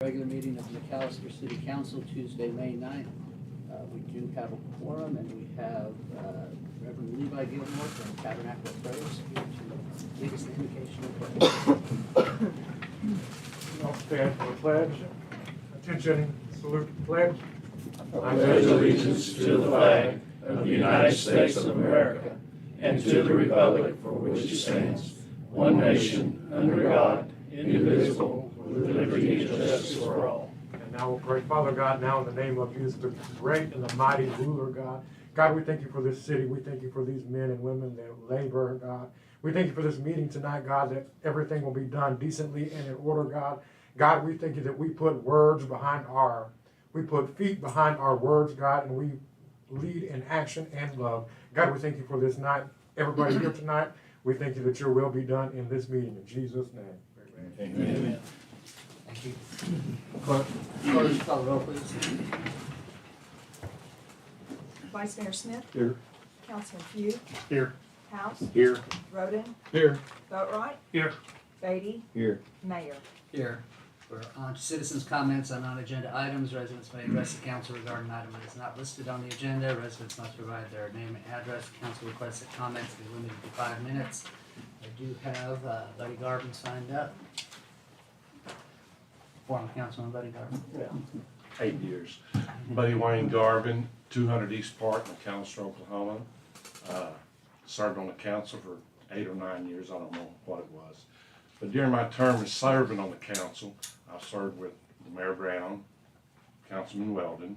Regular meeting of the McAllister City Council, Tuesday, May 9th. We do have a quorum, and we have Reverend Levi Gilmore from Tabernacle of Praise here to lead us in the invocation of prayer. I'll stand for the pledge. Attention, salute the pledge. I pledge allegiance to the flag of the United States of America and to the republic for which it stands, one nation, under God, indivisible, with liberty and justice for all. And now we'll pray. Father God, now in the name of Jesus, the great and the mighty ruler, God. God, we thank you for this city. We thank you for these men and women that labor, God. We thank you for this meeting tonight, God, that everything will be done decently and in order, God. God, we thank you that we put feet behind our words, God, and we lead in action and love. God, we thank you for this night. Everybody here tonight, we thank you that your will be done in this meeting. In Jesus' name, amen. Amen. Thank you. Clerk, call the roll, please. Vice Mayor Smith. Here. Councilman Few. Here. House. Here. Roden. Here. Boatright. Here. Beatty. Here. Mayor. Here. We're on to citizens' comments on non-agenda items. Residents may address the council regarding an item that is not listed on the agenda. Residents must provide their name and address. Council requests that comments be limited to 5 minutes. I do have Buddy Garvin signed up. Former Councilman Buddy Garvin. 8 years. Buddy Wayne Garvin, 200 East Park, McAllister, Oklahoma. Served on the council for 8 or 9 years, I don't know what it was. But during my term as serving on the council, I served with the Mayor Brown, Councilman Weldon.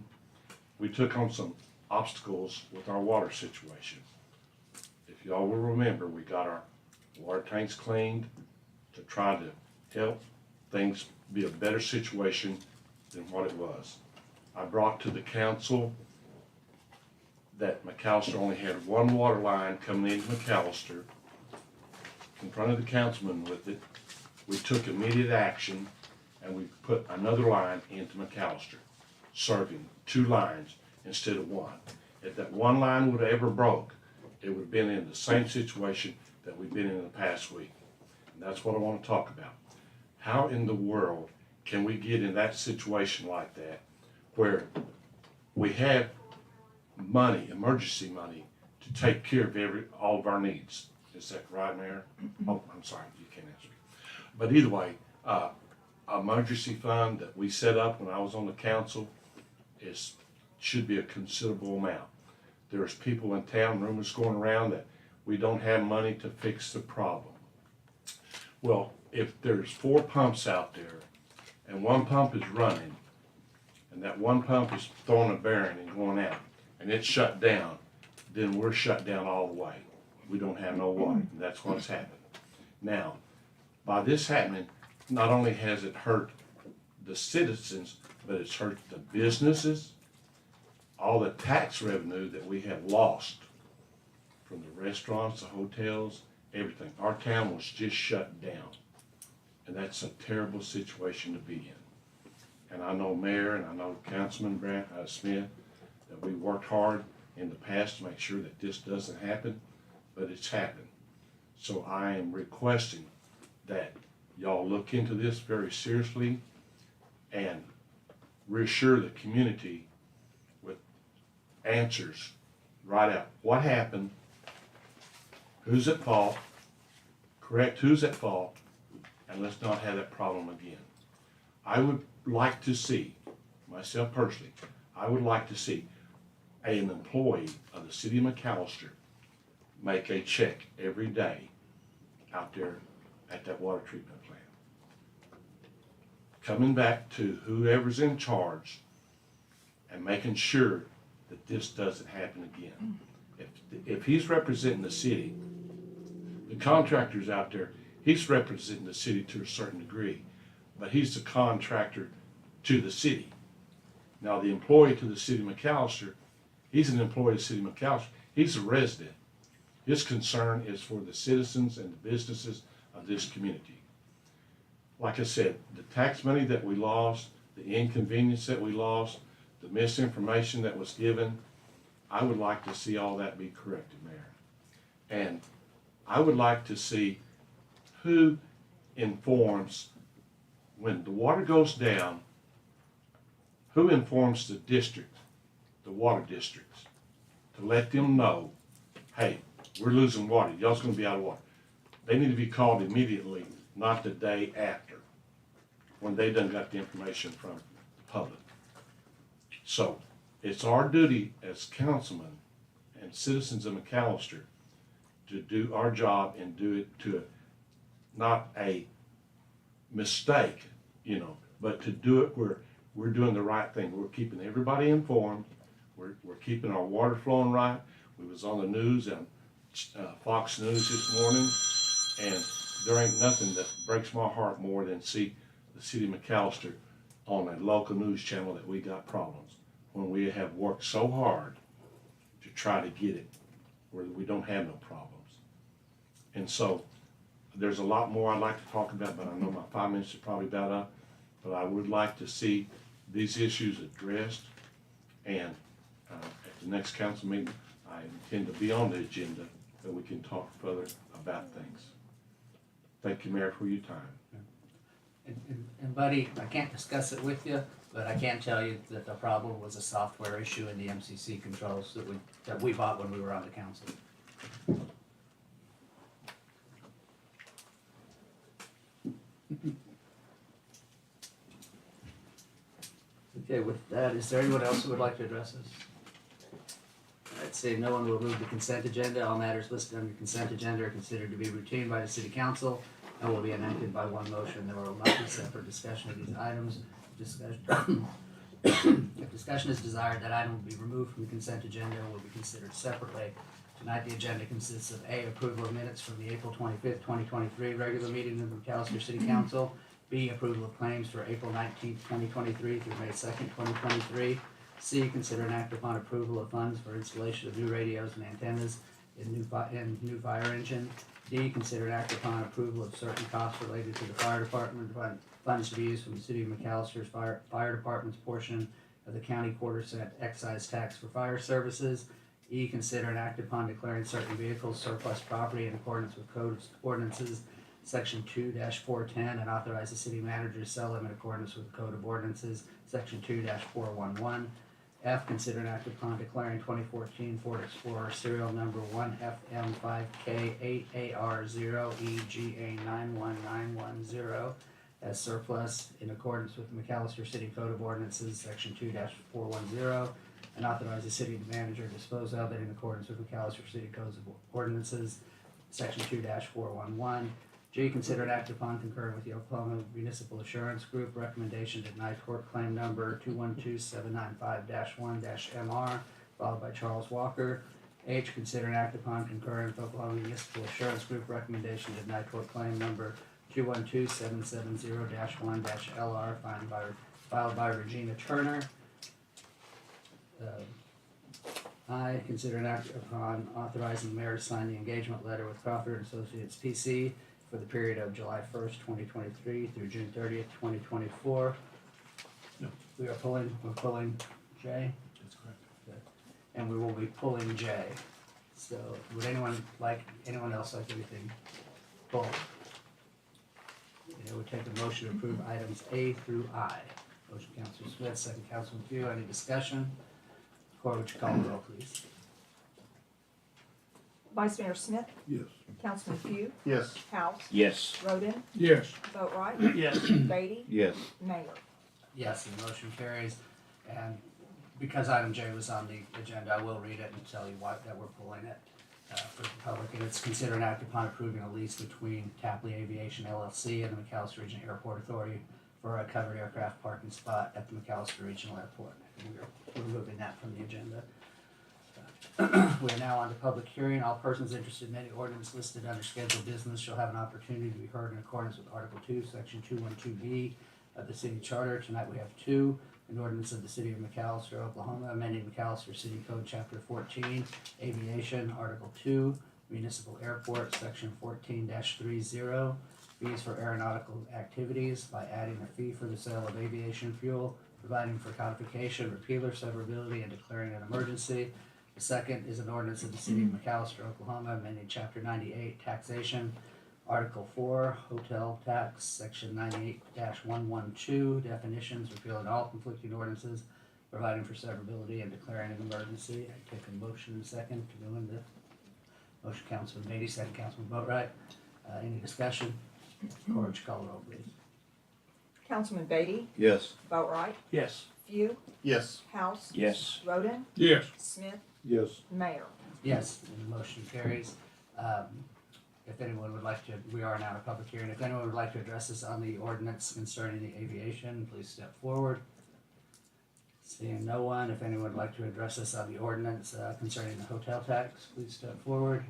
We took on some obstacles with our water situation. If y'all will remember, we got our water tanks cleaned to try to help things be a better situation than what it was. I brought to the council that McAllister only had one water line coming into McAllister. Confronted the councilman with it. We took immediate action and we put another line into McAllister, serving 2 lines instead of 1. If that one line would have ever broke, it would have been in the same situation that we've been in the past week. And that's what I want to talk about. How in the world can we get in that situation like that where we have money, emergency money, to take care of all of our needs? Is that right, Mayor? Oh, I'm sorry, you can't answer me. But either way, emergency fund that we set up when I was on the council should be a considerable amount. There's people in town, rumors going around that we don't have money to fix the problem. Well, if there's 4 pumps out there and 1 pump is running and that 1 pump is throwing a bearing and going out and it's shut down, then we're shut down all the way. We don't have no water, and that's what's happened. Now, by this happening, not only has it hurt the citizens, but it's hurt the businesses, all the tax revenue that we have lost from the restaurants, the hotels, everything. Our town was just shut down, and that's a terrible situation to be in. And I know Mayor and I know Councilman Smith that we worked hard in the past to make sure that this doesn't happen. But it's happened. So I am requesting that y'all look into this very seriously and reassure the community with answers right out. What happened? Who's at fault? Correct who's at fault, and let's not have that problem again. I would like to see, myself personally, I would like to see an employee of the city of McAllister make a check every day out there at that water treatment plant. Coming back to whoever's in charge and making sure that this doesn't happen again. If he's representing the city, the contractor's out there, he's representing the city to a certain degree, but he's the contractor to the city. Now the employee to the city of McAllister, he's an employee of the city of McAllister, he's a resident. His concern is for the citizens and the businesses of this community. Like I said, the tax money that we lost, the inconvenience that we lost, the misinformation that was given, I would like to see all that be corrected, Mayor. And I would like to see who informs when the water goes down who informs the district, the water districts, to let them know, hey, we're losing water, y'all's gonna be out of water. They need to be called immediately, not the day after, when they done got the information from the public. So, it's our duty as councilmen and citizens of McAllister to do our job and do it to not a mistake, but to do it where we're doing the right thing. We're keeping everybody informed. We're keeping our water flowing right. We was on the news and Fox News this morning, and there ain't nothing that breaks my heart more than see the city of McAllister on a local news channel that we got problems, when we have worked so hard to try to get it where we don't have no problems. And so, there's a lot more I'd like to talk about, but I know my 5 minutes is probably about up. But I would like to see these issues addressed, and at the next council meeting, I intend to be on the agenda that we can talk further about things. Thank you, Mayor, for your time. And Buddy, I can't discuss it with you, but I can tell you that the problem was a software issue in the MCC controls that we bought when we were on the council. Okay, with that, is there anyone else who would like to address us? All right, seeing no one, will move the consent agenda. All matters listed on the consent agenda are considered to be routine by the city council and will be enacted by one motion. There will not be separate discussion of these items. If discussion is desired, that item will be removed from the consent agenda and will be considered separately. Tonight, the agenda consists of A, approval of minutes from the April 25th, 2023 regular meeting of the McAllister City Council. B, approval of claims for April 19th, 2023 through May 2nd, 2023. C, consider an act upon approval of funds for installation of new radios and antennas in new fire engine. D, consider an act upon approval of certain costs related to the fire department funds to be used from the city of McAllister's fire department's portion of the county quarter-cent excise tax for fire services. E, consider an act upon declaring certain vehicles surplus property in accordance with code ordinances Section 2-410, and authorize the city manager to sell them in accordance with the Code of Ordinances, Section 2-411. F, consider an act upon declaring 2014 Ford Explorer serial number 1FM5K8AR0EGA91910 as surplus in accordance with the McAllister City Code of Ordinances, Section 2-410, and authorize the city manager to dispose of it in accordance with McAllister City Codes of Ordinances, Section 2-411. G, consider an act upon concurring with the Oklahoma Municipal Assurance Group recommendation to deny tort claim number 212795-1-MR, followed by Charles Walker. H, consider an act upon concurring with Oklahoma Municipal Assurance Group recommendation to deny tort claim number 212770-1-LR, filed by Regina Turner. I, consider an act upon authorizing the mayor to sign the engagement letter with Crawford Associates PC for the period of July 1st, 2023 through June 30th, 2024. No. We're pulling J, That's correct. and we will be pulling J. So would anyone else like anything pulled? It would take a motion to approve items A through I. Motion, Councilor Smith, second Councilman Pugh. Any discussion? Cora, would you call the roll, please? Vice Mayor Smith, Yes. Councilman Pugh, Yes. House, Yes. Roden, Yes. Boatright, Yes. Beatty, Yes. Mayor. Yes, the motion carries. And because item J was on the agenda, I will read it and tell you that we're pulling it for the public. And it's consider an act upon approving a lease between Tapley Aviation LLC and the McAllister Regional Airport Authority for a covered aircraft parking spot at the McAllister Regional Airport. And we're removing that from the agenda. We are now on to public hearing. All persons interested in any ordinance listed under scheduled business shall have an opportunity to be heard in accordance with Article 2, Section 212B of the city charter. Tonight we have two. An ordinance of the city of McAllister, Oklahoma, amending McAllister City Code Chapter 14, Aviation, Article 2, Municipal Airport, Section 14-30, fees for aeronautical activities by adding a fee for the sale of aviation fuel, providing for codification, repealer, severability, and declaring an emergency. The second is an ordinance of the city of McAllister, Oklahoma, amending Chapter 98, Taxation, Article 4, hotel tax, section 98-112, definitions, repealing all conflicting ordinances, providing for severability and declaring an emergency. I take a motion and second to go into motion. Councilman Beatty, second Councilman Boatright. Any discussion? Corge, call the roll, please. Councilman Beatty, Yes. Boatright, Yes. Few, Yes. House, Yes. Roden, Yes. Smith, Yes. Mayor. Yes, and the motion carries. If anyone would like to, we are now in a public hearing. If anyone would like to address us on the ordinance concerning the aviation, please step forward. Seeing no one, if anyone would like to address us on the ordinance concerning the hotel tax, please step forward.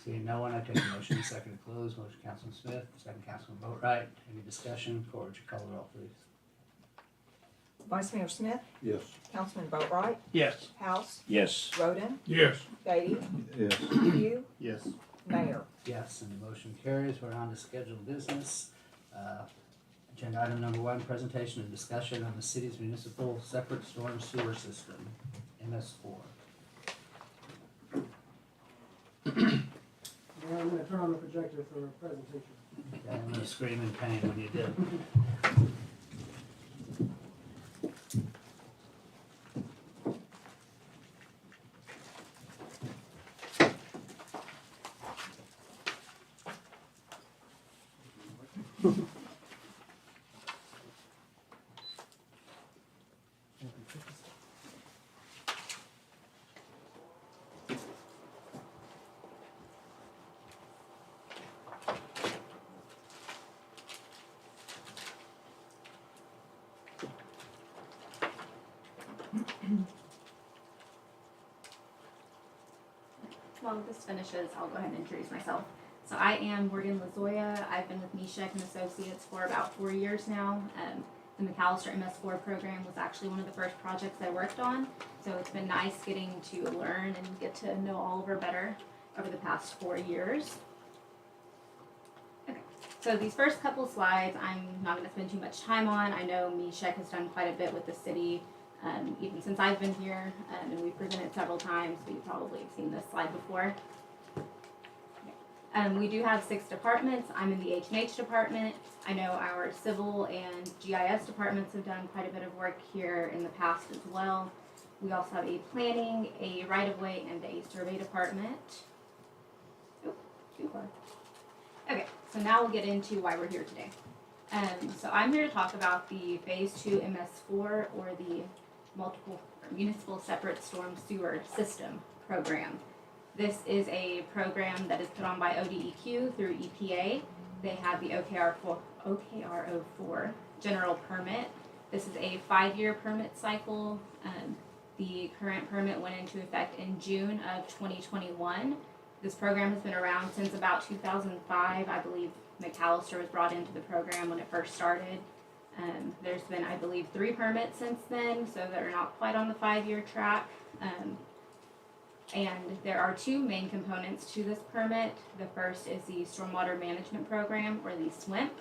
Seeing no one, I take a motion and second to close. Motion Councilman Smith, second Councilman Boatright. Any discussion? Corge, call the roll, please. Vice Mayor Smith, Yes. Councilman Boatright, Yes. House, Yes. Roden, Yes. Beatty, Yes. Few, Yes. Mayor. Yes, and the motion carries. We're on to scheduled business. Agenda item number 1, presentation and discussion on the city's municipal separate storm sewer system, MS4. I'm gonna turn on the projector for a presentation. Okay, I'm gonna scream in pain when you do. While this finishes, I'll go ahead and introduce myself. So I am Morgan Lazoya. I've been with Mishek and Associates for about 4 years now. The McAllister MS4 program was actually one of the first projects I worked on. So it's been nice getting to learn and get to know Oliver better over the past 4 years. Okay, so these first couple slides, I'm not going to spend too much time on. I know Mishek has done quite a bit with the city. Even since I've been here, and we've presented several times, so you probably have seen this slide before. Okay. We do have 6 departments. I'm in the H&H department. I know our civil and GIS departments have done quite a bit of work here in the past as well. We also have a planning, a right-of-way, and a survey department. Oh, too far. Okay, so now we'll get into why we're here today. So I'm here to talk about the Phase 2 MS4, or the Municipal Separate Storm Sewer System program. This is a program that is put on by ODEQ through EPA. They have the OKR04 general permit. This is a 5-year permit cycle. The current permit went into effect in June of 2021. This program has been around since about 2005. I believe McAllister was brought into the program when it first started. There's been, I believe, 3 permits since then, so they're not quite on the 5-year track. And there are 2 main components to this permit. The first is the Stormwater Management Program, or the SWIMP.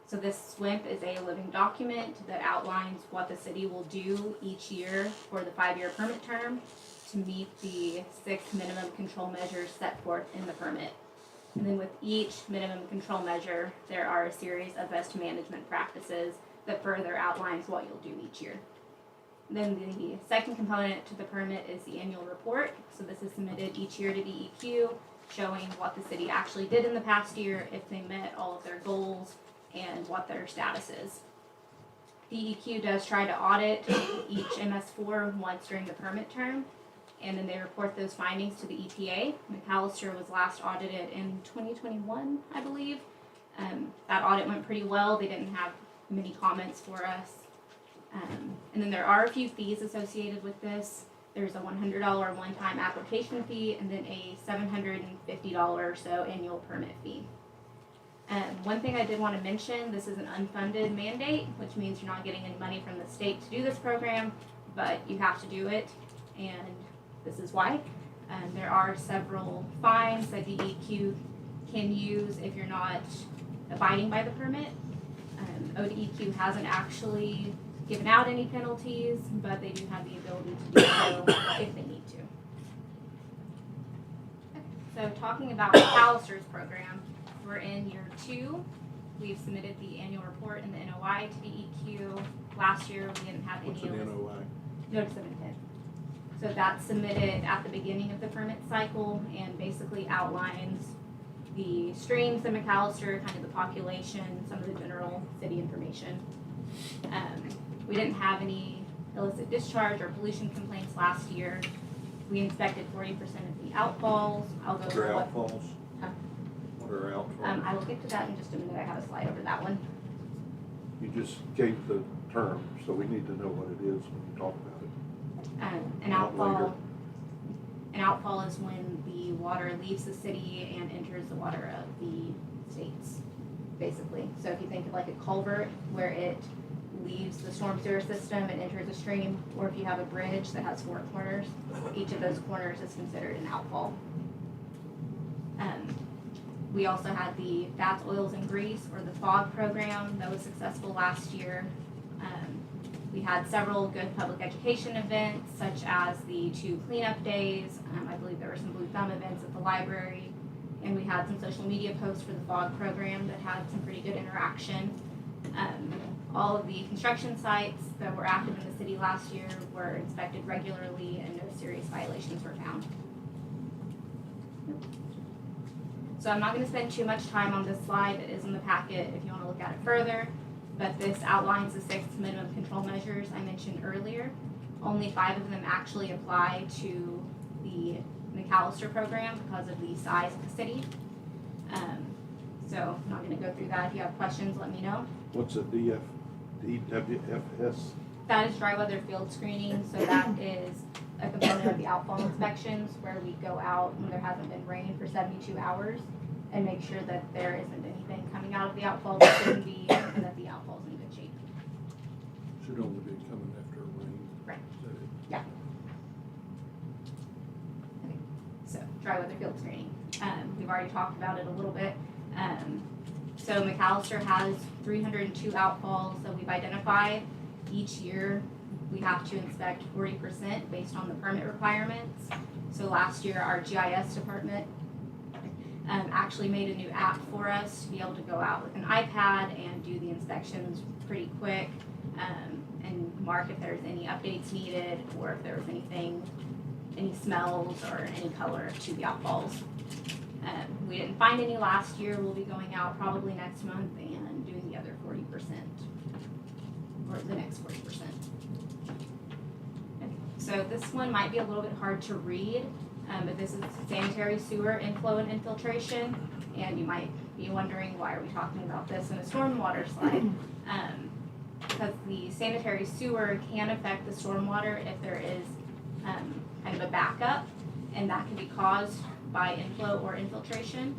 So this SWIMP is a living document that outlines what the city will do each year for the 5-year permit term to meet the 6 minimum control measures set forth in the permit. And then with each minimum control measure, there are a series of best management practices that further outlines what you'll do each year. Then the second component to the permit is the annual report. So this is submitted each year to DEQ, showing what the city actually did in the past year, if they met all of their goals, and what their status is. DEQ does try to audit each MS4 once during the permit term, and then they report those findings to the EPA. McAllister was last audited in 2021, I believe. That audit went pretty well. They didn't have many comments for us. And then there are a few fees associated with this. There's a $100 one-time application fee, and then a $750 or so annual permit fee. One thing I did want to mention, this is an unfunded mandate, which means you're not getting any money from the state to do this program, but you have to do it, and this is why. There are several fines that DEQ can use if you're not abiding by the permit. ODEQ hasn't actually given out any penalties, but they do have the ability to do so if they need to. Okay. So talking about McAllister's program, we're in year 2. We've submitted the annual report and the NOI to DEQ. Last year, we didn't have What's any an NOI? notice of intent. So that's submitted at the beginning of the permit cycle and basically outlines the streams in McAllister, kind of the population, some of the general city information. We didn't have any illicit discharge or pollution complaints last year. We inspected 40% of the outfalls. I'll go What over are what. outfalls? Huh? What are outfalls? I will get to that in just a minute. I have a slide over that one. You just gave the term, so we need to know what it is when you talk about it. An Not later. outfall is when the water leaves the city and enters the water of the states, basically. So if you think of like a culvert where it leaves the storm sewer system and enters a stream, or if you have a bridge that has 4 corners, each of those corners is considered an outfall. We also had the fats, oils, and grease, or the FOG program that was successful last year. We had several good public education events, such as the 2 cleanup days. I believe there were some Blue Thumb events at the library. And we had some social media posts for the FOG program that had some pretty good interaction. All of the construction sites that were active in the city last year were inspected regularly and no serious violations were found. So I'm not going to spend too much time on this slide. It is in the packet if you want to look at it further. But this outlines the 6 minimum control measures I mentioned earlier. Only 5 of them actually apply to the McAllister program because of the size of the city. So I'm not going to go through that. If you have questions, let me know. What's a DWFS? That is dry weather field screening, so that is a component of the outfall inspections where we go out when there hasn't been rain for 72 hours and make sure that there isn't anything coming out of the outfall that shouldn't be and that the outfall's in good shape. Should only be coming after a rain. Right. Is that it? Yeah. Okay. So dry weather field screening. We've already talked about it a little bit. So McAllister has 302 outfalls that we've identified. Each year, we have to inspect 40% based on the permit requirements. So last year, our GIS department actually made a new app for us to be able to go out with an iPad and do the inspections pretty quick and mark if there's any updates needed or if there was anything, any smells or any color to the outfalls. We didn't find any last year. We'll be going out probably next month and doing the other 40%, or the next 40%. Okay. So this one might be a little bit hard to read, but this is sanitary sewer inflow and infiltration, and you might be wondering why are we talking about this in a stormwater slide? Because the sanitary sewer can affect the stormwater if there is kind of a backup, and that can be caused by inflow or infiltration.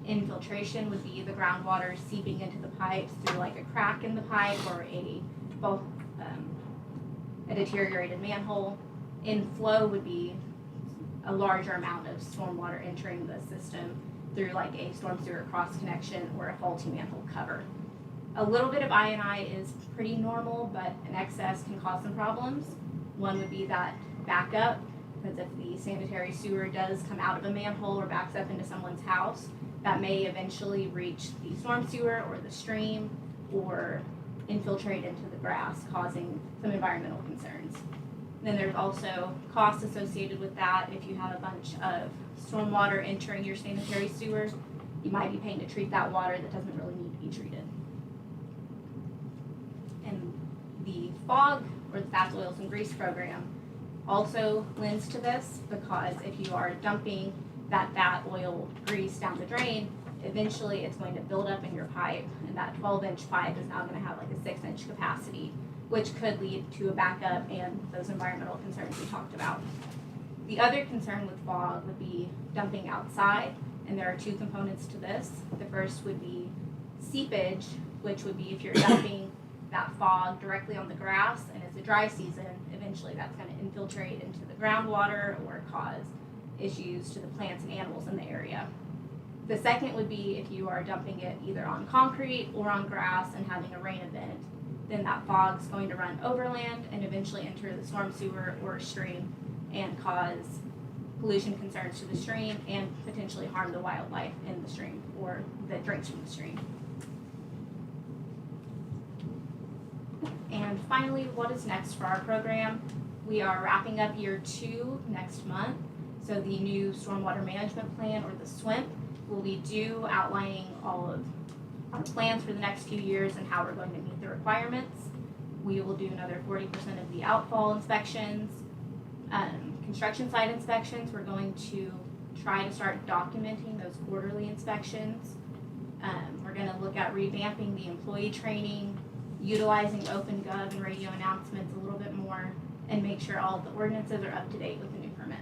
Infiltration would be the groundwater seeping into the pipes through like a crack in the pipe or a deteriorated manhole. Inflow would be a larger amount of stormwater entering the system through like a storm sewer cross connection or a faulty manhole cover. A little bit of I&I is pretty normal, but an excess can cause some problems. One would be that backup, because if the sanitary sewer does come out of a manhole or backs up into someone's house, that may eventually reach the storm sewer or the stream or infiltrate into the grass, causing some environmental concerns. Then there's also costs associated with that. If you have a bunch of storm water entering your sanitary sewer, you might be paying to treat that water that doesn't really need to be treated. And the FOG, or the fats, oils, and grease program, also lends to this, because if you are dumping that fat, oil, grease down the drain, eventually it's going to build up in your pipe, and that 12-inch pipe is now going to have like a 6-inch capacity, which could lead to a backup and those environmental concerns we talked about. The other concern with FOG would be dumping outside, and there are 2 components to this. The first would be seepage, which would be if you're dumping that fog directly on the grass and it's a dry season, eventually that's going to infiltrate into the groundwater or cause issues to the plants and animals in the area. The second would be if you are dumping it either on concrete or on grass and having a rain event, then that fog's going to run overland and eventually enter the storm sewer or stream and cause pollution concerns to the stream and potentially harm the wildlife in the stream or that drinks from the stream. And finally, what is next for our program? We are wrapping up year 2 next month. So the new stormwater management plan, or the SWIMP, will be due, outlining all of our plans for the next few years and how we're going to meet the requirements. We will do another 40% of the outfall inspections. Construction site inspections, we're going to try to start documenting those quarterly inspections. We're going to look at revamping the employee training, utilizing OpenGov and radio announcements a little bit more, and make sure all of the ordinances are up to date with the new permit.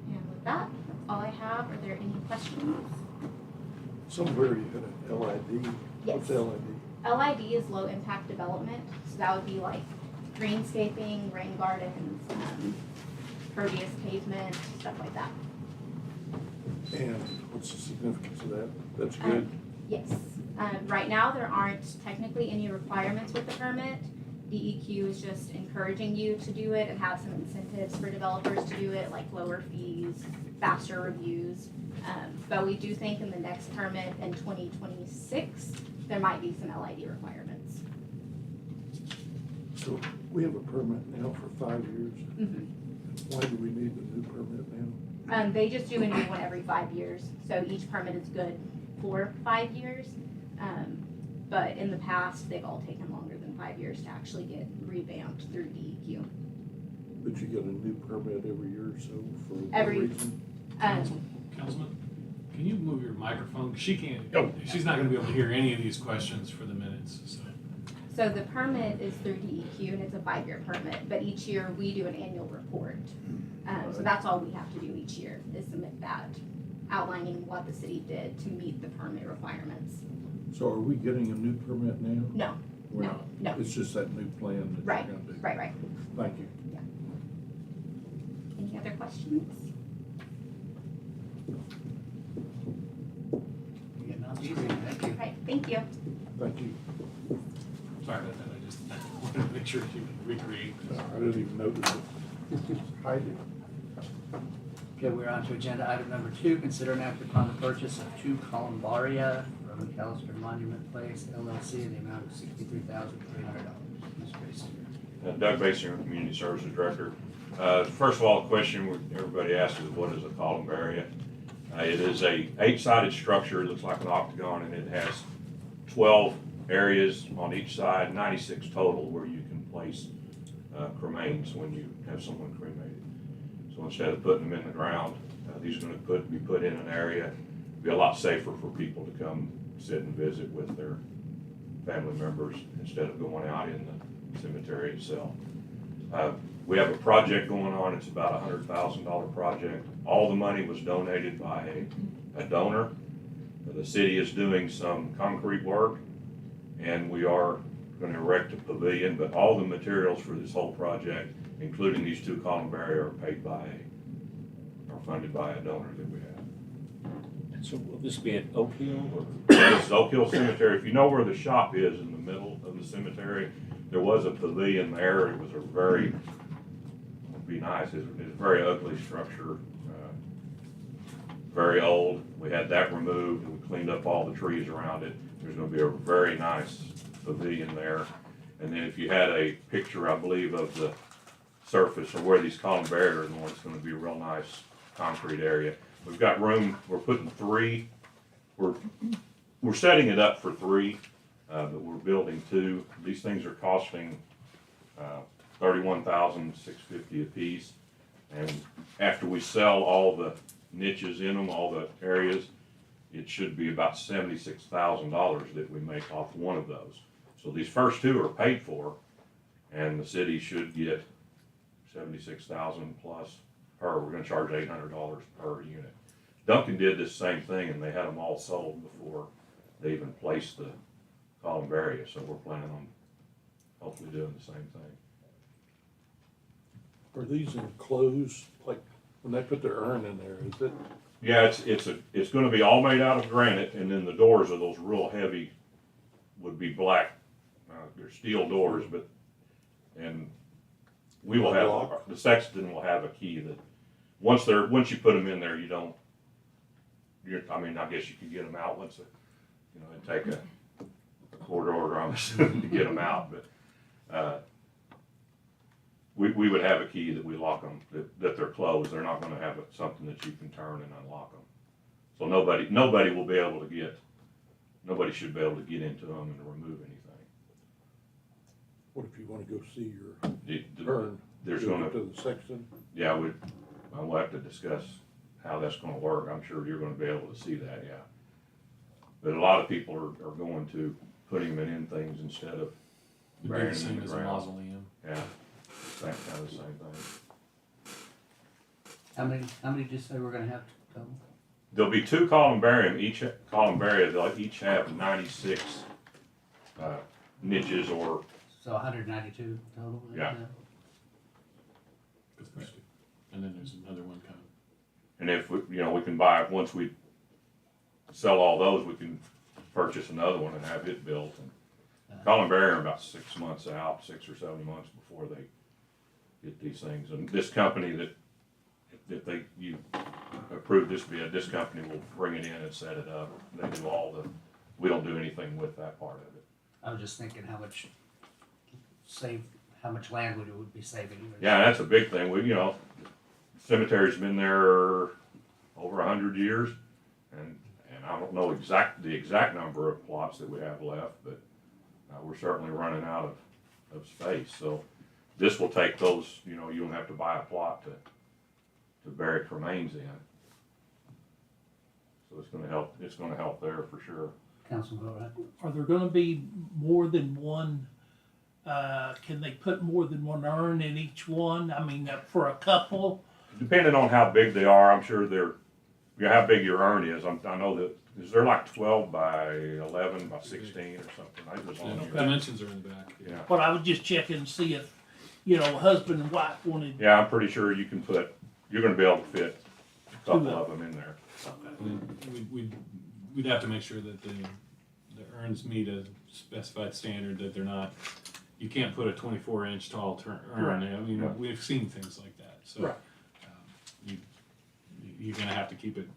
And with that, that's all I have. Are there any questions? Somewhere you had an LID. What's Yes. LID? LID is low impact development, so that would be like greenscaping, rain gardens, pervious pavement, stuff like that. And what's the significance of that? That's good. Yes. Right now, there aren't technically any requirements with the permit. DEQ is just encouraging you to do it and have some incentives for developers to do it, like lower fees, faster reviews. But we do think in the next permit in 2026, there might be some LID requirements. So we have a permit now for 5 years. Why do we need the new permit now? They just do a new one every 5 years, so each permit is good for 5 years. But in the past, they've all taken longer than 5 years to actually get revamped through DEQ. But you get a new permit every year or so for what Every- reason? Councilman, can you move your microphone? She can't, she's not gonna be able to hear any of these questions for the minutes, so. So the permit is through DEQ and it's a 5-year permit, but each year we do an annual report. So that's all we have to do each year is submit that, outlining what the city did to meet the permit requirements. So are we getting a new permit now? No, We're no, not. no. It's just that new plan that Right, you're gonna do? right. Thank you. Any other questions? You're getting off easy, thank you. Right, thank you. Thank you. Sorry about that, I just wanted to make sure you could recreate. I didn't even notice it. Heidi? Okay, we're on to agenda item number 2, consider an act upon the purchase of 2 Columbaria from McAllister Monument Place LLC in the amount of $63,300. Ms. Grace. Doug Basinger, Community Services Director. First of all, the question everybody asks is, what is a columbaria? It is a 8-sided structure, it looks like an octagon, and it has 12 areas on each side, 96 total, where you can place cremains when you have someone cremated. So instead of putting them in the ground, these are gonna be put in an area, be a lot safer for people to come sit and visit with their family members instead of going out in the cemetery itself. We have a project going on, it's about a $100,000 project. All the money was donated by a donor. The city is doing some concrete work, and we are gonna erect a pavilion, but all the materials for this whole project, including these 2 columbaria, are funded by a donor that we have. So will this be at Oak Hill or? This is Oak Hill Cemetery. If you know where the shop is in the middle of the cemetery, there was a pavilion there. It was a very, it'd be nice, it's a very ugly structure, very old. We had that removed and we cleaned up all the trees around it. There's gonna be a very nice pavilion there. And then if you had a picture, I believe, of the surface or where these columbaria are going, it's gonna be a real nice concrete area. We've got room, we're putting 3, we're setting it up for 3, but we're building 2. These things are costing $31,650 a piece. And after we sell all the niches in them, all the areas, it should be about $76,000 that we make off one of those. So these first 2 are paid for, and the city should get $76,000 plus per. We're gonna charge $800 per unit. Duncan did this same thing, and they had them all sold before they even placed the columbaria, so we're planning on hopefully doing the same thing. Are these enclosed, like, when they put their urn in there, is it? Yeah, it's gonna be all made out of granite, and then the doors are those real heavy, would be black. They're steel doors, but, and We will have, the sexton will have a key that, once you put them in there, you don't, I mean, I guess you could get them out once, it'd take a court order, I'm assuming, to get them out, but, we would have a key that we lock them, that they're closed, they're not gonna have something that you can turn and unlock them. So nobody will be able to nobody should be able to get into them and remove anything. What if you wanna go see your The- urn? There's Go gonna, to the sexton? yeah, we'll have to discuss how that's gonna work, I'm sure you're gonna be able to see that, yeah. But a lot of people are going to putting them in things instead of The burying biggest them in thing the is a ground. mausoleum. Yeah, same kind of the same thing. How many did you say we're gonna have total? There'll be two columbarium, each columbaria, they'll each have 96 niches or, So 192 total? Yeah. The first two. And then there's another one coming. and if, we can buy, once we sell all those, we can purchase another one and have it built. And columbarium are about 6 months out, 6 or 7 months before they get these things. And this company if you approve this bid, this company will bring it in and set it up. They do we don't do anything with that part of it. I was just thinking how much land we would be saving. Yeah, that's a big thing. Cemetery's been there over 100 years, and I don't know the exact number of plots that we have left, but we're certainly running out of space. So this will take those. You don't have to buy a plot to bury cremains in. So it's going to help. It's going to help there for sure. Councilman Boatright? Are there gonna be more than one, can they put more than one urn in each one? I mean, for a couple? Depending on how big they are, I'm sure how big your urn is. I know that, is there like 12 by 11 by 16 or something? I was on here. Dimensions are in the back. Yeah. But I was just checking to see if, husband and wife wanted. Yeah, I'm pretty sure you're gonna be able to fit a couple of them in there. We'd have to make sure that the urns meet a specified standard, that they're not, you can't put a 24-inch tall urn. Right. I mean, Right. we've seen things like that, so. Right. You're gonna have to keep it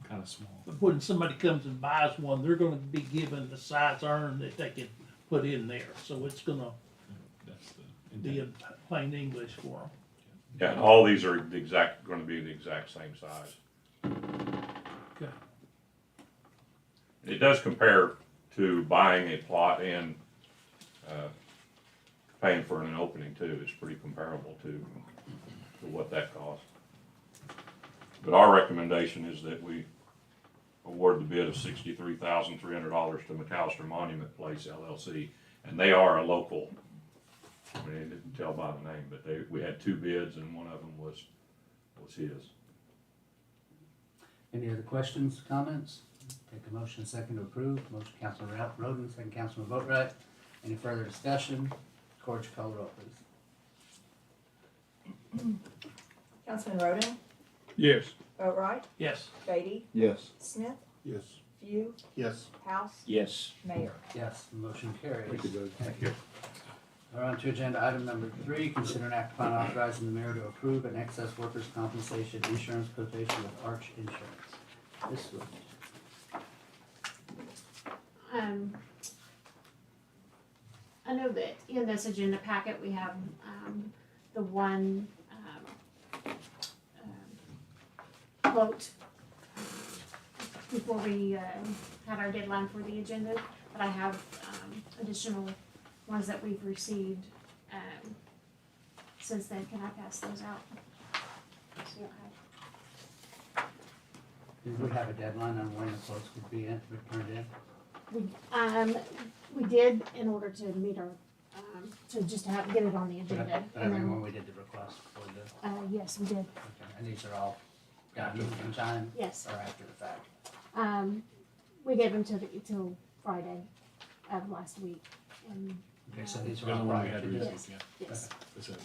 kind of small. But when somebody comes and buys one, they're gonna be given the size urn that they can put in there. So it's gonna That's the be in intent. plain English for them. Yeah, and all these are gonna be the exact same size. Okay. It does compare to buying a plot and, paying for an opening too. It's pretty comparable to what that costs. But our recommendation is that we award the bid of $63,300 to McAllister Monument Place LLC. And they are a local, I mean, it didn't tell by the name, but we had 2 bids and one of them was his. Any other questions, comments? Take a motion second to approve. Motion Councilman Roden, second Councilman Boatright. Any further discussion? Corge, call the roll, please. Councilman Roden, Yes. Boatright, Yes. Beatty, Yes. Smith, Yes. Few, Yes. House, Yes. Mayor. Yes, the motion carries. Thank you, Judge. Thank you. We're on to agenda item number 3, consider an act upon authorizing the mayor to approve an excess workers' compensation insurance quotation with Arch Insurance. This one. I know that in this agenda packet, we have, the one, quote before we, had our deadline for the agenda, but I have, additional ones that we've received, since then. Can I pass those out? So you don't have- Did we have a deadline on when the quotes would be returned in? We did in order to meet our, to just get it on the agenda. But I mean, when we did the request for the, Yes, we did, okay, and these are all gotten in time yes. or after the fact? We gave them till Friday of last week, and, Okay, so these The are all other one we prior had to recently, this. yeah. yes. That's it.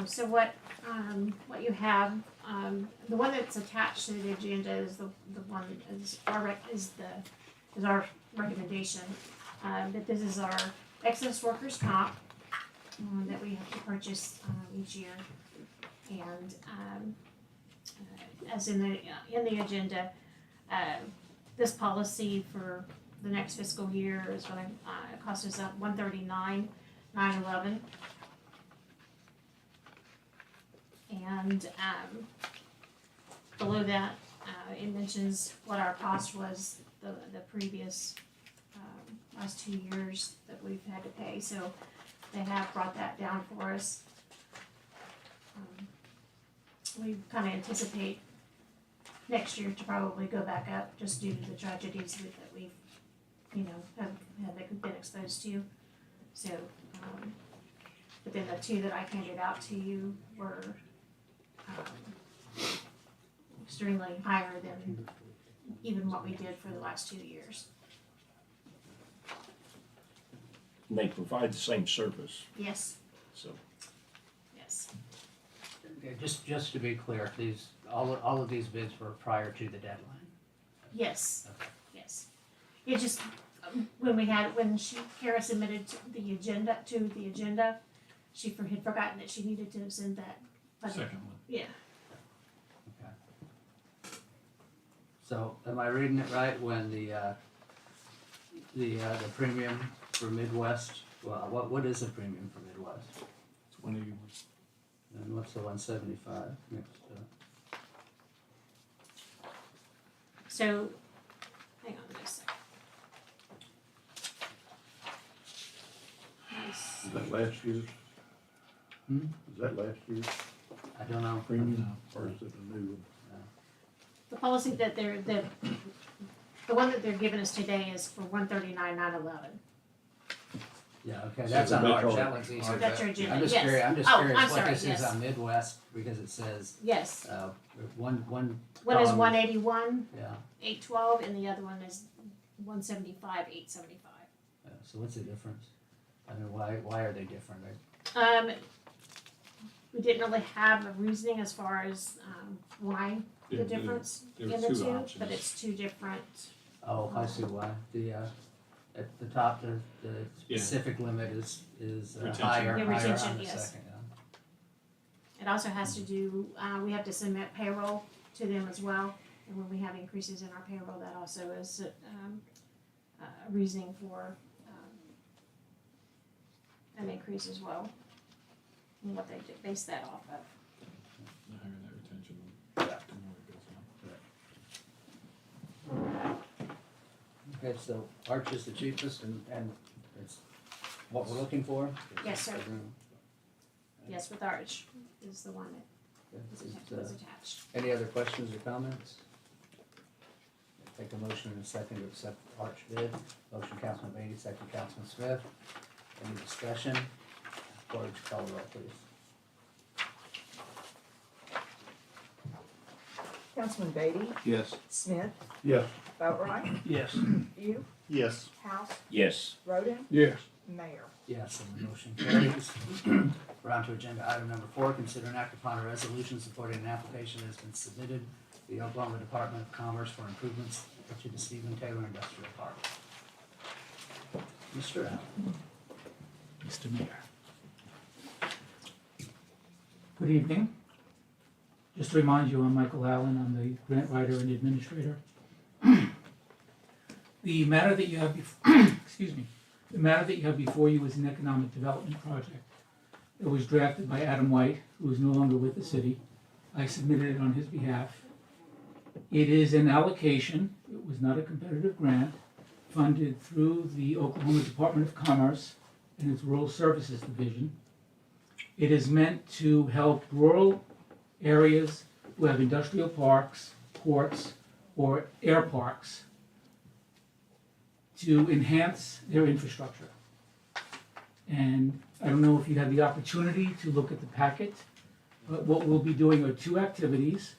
So what you have, the one that's attached to the agenda is the one is our recommendation. That this is our excess workers' comp that we have to purchase each year, and as in the agenda, this policy for the next fiscal year is going to cost us up $139,911. And below that, it mentions what our cost was the previous last 2 years that we've had to pay. So they have brought that down for us. We kind of anticipate next year to probably go back up just due to the tragedies that we've, have been exposed to. So, but then the two that I handed out to you were extremely higher than even what we did for the last 2 years. And they provide the same service, Yes, so. yes. Okay, just to be clear, all of these bids were prior to the deadline. Yes, Okay. yes. It just, when Kara submitted the agenda, she had forgotten that she needed to send that. Second one. Yeah, Okay. So am I reading it right when the premium for Midwest, well, what is the premium for Midwest? It's 181. And what's the 175 next to it? so, hang on just a second. Is that last year's? Hmm? Is that last year's I don't know. premium, or is it a new one? The policy that the one that they're giving us today is for $139,911. Yeah, okay, So that's the on ours, Metro- that one's easier. That's your agenda, I'm just yes. curious, I'm just Oh, curious I'm what sorry, this is yes. on Midwest, because it says, Yes, one, one is column- 181, yeah, 812, and the other one is 175, 875. so what's the difference? I mean, why are they different? We didn't really have a reasoning as far as why the Yeah, difference there in were the two two, options. but it's two different. Oh, I see why, at the top, the Yeah. specific limit is Retention. higher, Yeah, higher retention, on the yes. second, yeah. It also has to do, we have to submit payroll to them as well, and when we have increases in our payroll, that also is a reasoning for an increase as well, and what they base that off of. The higher that retention, the more it goes up. Okay, so Arch is the cheapest and it's what we're looking for? Yes, sir. Yes, with Arch is the one that was attached. Any other questions or comments? Take a motion and a second to accept Arch bid. Motion Councilman Beatty, second Councilman Smith. Any discussion? Corey, would you call the roll, please? Councilman Beatty, Yes. Smith, Yes. Boatright, Yes. View, Yes. House, Yes. Roden, Yes. Mayor. Yes, and the motion carries. We're on to agenda item number 4, consider and act upon a resolution supporting an application that has been submitted to the Oklahoma Department of Commerce for improvements to the Stephen Taylor Industrial Park. Mr. Allen. Mr. Mayor. Good evening. Just to remind you, I'm Michael Allen. I'm the grant writer and administrator. The matter that you have the matter that you have before you is an economic development project. It was drafted by Adam White, who is no longer with the city. I submitted it on his behalf. It is an allocation. It was not a competitive grant, funded through the Oklahoma Department of Commerce and its Rural Services Division. It is meant to help rural areas who have industrial parks, ports, or air parks to enhance their infrastructure. And I don't know if you had the opportunity to look at the packet, but what we'll be doing are 2 activities.